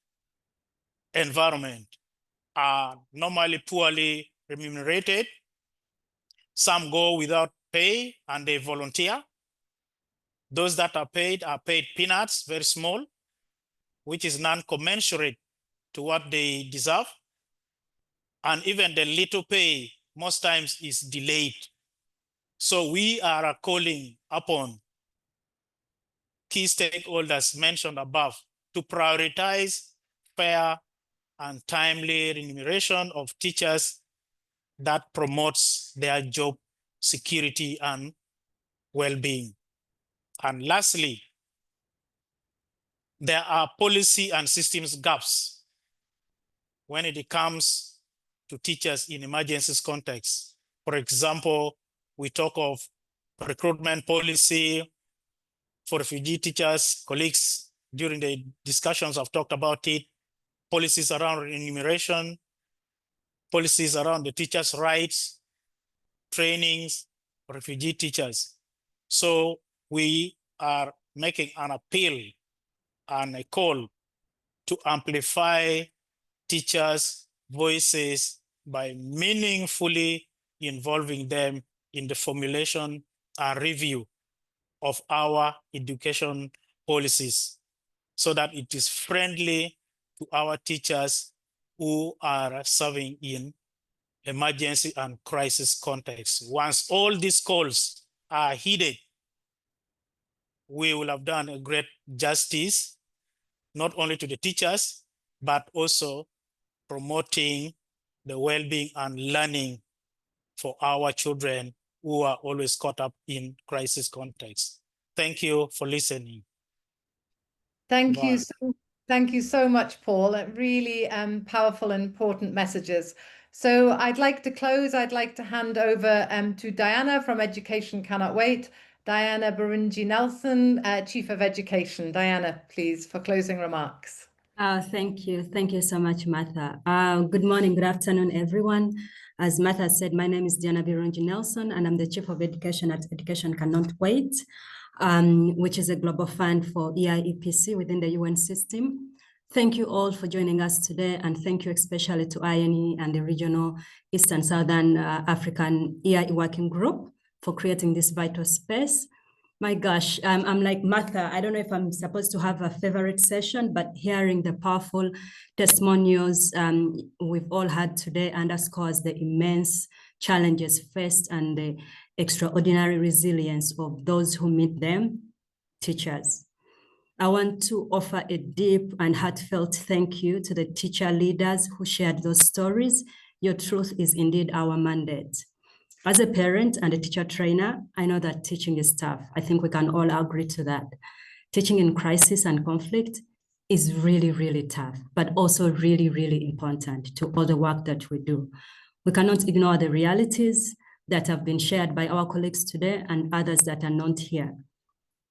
environment are normally poorly remunerated. Some go without pay and they volunteer. Those that are paid peanuts, very small, which is non-commensurate to what they deserve. And even the little pay most times is delayed. So we are calling upon key stakeholders mentioned above to prioritize fair and timely remuneration of teachers that promotes their job security and well-being. And lastly, there are policy and systems gaps when it comes to teachers in emergencies context. For example, we talk of recruitment policy for refugee teachers. Colleagues during the discussions have talked about it. Policies around remuneration, policies around the teachers' rights, trainings for refugee teachers. So we are making an appeal and a call to amplify teachers' voices by meaningfully involving them in the formulation and review of our education policies so that it is friendly to our teachers who are serving in emergency and crisis context. Once all these calls are heeded, we will have done a great justice, not only to the teachers, but also promoting the well-being and learning for our children who are always caught up in crisis context. Thank you for listening. Thank you. Bye. Thank you so much, Paul. Really powerful and important messages. So I'd like to close. I'd like to hand over to Diana from Education Cannot Wait. Diana Burunji Nelson, Chief of Education. Diana, please, for closing remarks. Thank you. Thank you so much, Martha. Good morning, good afternoon, everyone. As Martha said, my name is Diana Burunji Nelson, and I'm the Chief of Education at Education Cannot Wait, which is a global fund for EIEPC within the UN system. Thank you all for joining us today, and thank you especially to INEE and the Regional East and Southern African EIE Working Group for creating this vital space. My gosh, I'm like Martha, I don't know if I'm supposed to have a favorite session, but hearing the powerful testimonials we've all had today underscores the immense challenges faced and the extraordinary resilience of those who meet them, teachers. I want to offer a deep and heartfelt thank you to the teacher leaders who shared those stories. Your truth is indeed our mandate. As a parent and a teacher trainer, I know that teaching is tough. I think we can all agree to that. Teaching in crisis and conflict is really, really tough, but also really, really important to all the work that we do. We cannot ignore the realities that have been shared by our colleagues today and others that are not here.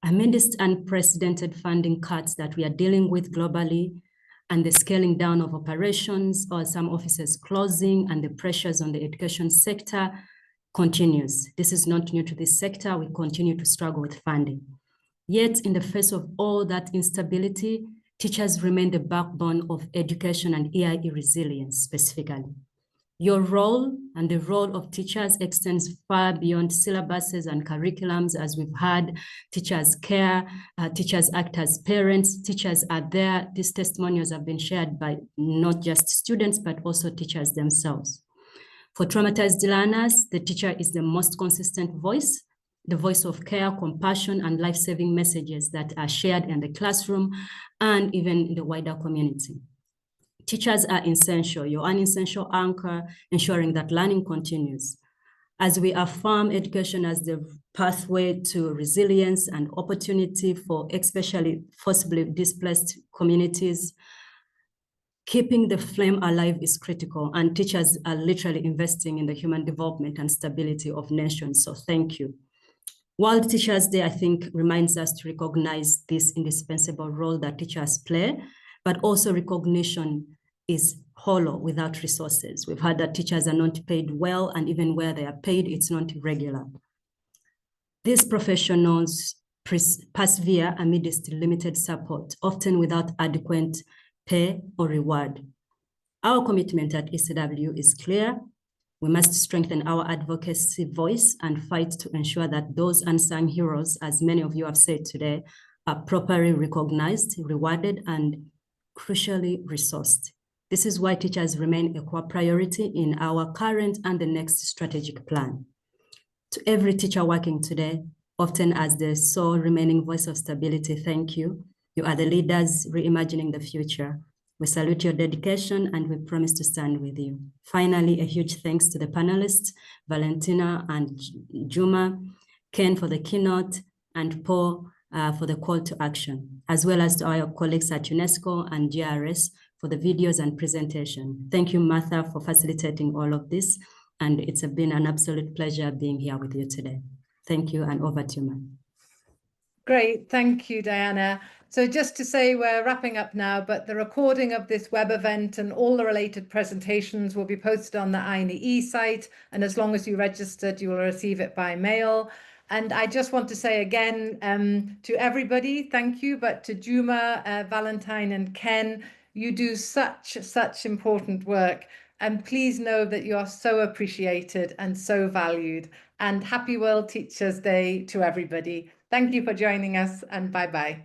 Amidst unprecedented funding cuts that we are dealing with globally, and the scaling down of operations or some offices closing and the pressures on the education sector continues. This is not new to this sector. We continue to struggle with funding. Yet, in the face of all that instability, teachers remain the backbone of education and EIE resilience specifically. Your role and the role of teachers extends far beyond syllabuses and curriculums, as we've had. Teachers care, teachers act as parents, teachers are there. These testimonials have been shared by not just students, but also teachers themselves. For traumatized learners, the teacher is the most consistent voice, the voice of care, compassion, and life-saving messages that are shared in the classroom and even in the wider community. Teachers are essential. You're an essential anchor, ensuring that learning continues. As we affirm education as the pathway to resilience and opportunity for especially forcibly displaced communities, keeping the flame alive is critical, and teachers are literally investing in the human development and stability of nations. So thank you. World Teachers Day, I think, reminds us to recognize this indispensable role that teachers play, but also recognition is hollow without resources. We've heard that teachers are not paid well, and even where they are paid, it's not regular. These professionals persevere amidst limited support, often without adequate pay or reward. Our commitment at ECW is clear. We must strengthen our advocacy voice and fight to ensure that those unsung heroes, as many of you have said today, are properly recognized, rewarded, and crucially resourced. This is why teachers remain a core priority in our current and the next strategic plan. To every teacher working today, often as the sole remaining voice of stability, thank you. You are the leaders reimagining the future. We salute your dedication and we promise to stand with you. Finally, a huge thanks to the panelists, Valentina and Juma, Ken for the keynote, and Paul for the call to action, as well as to our colleagues at UNESCO and GRS for the videos and presentation. Thank you, Martha, for facilitating all of this. And it's been an absolute pleasure being here with you today. Thank you, and over to you, ma'am. Great, thank you, Diana. So just to say, we're wrapping up now, but the recording of this web event and all the related presentations will be posted on the INEE site. And as long as you registered, you will receive it by mail. And I just want to say again to everybody, thank you, but to Juma, Valentine and Ken, you do such important work. And please know that you are so appreciated and so valued. And happy World Teachers Day to everybody. Thank you for joining us, and bye-bye.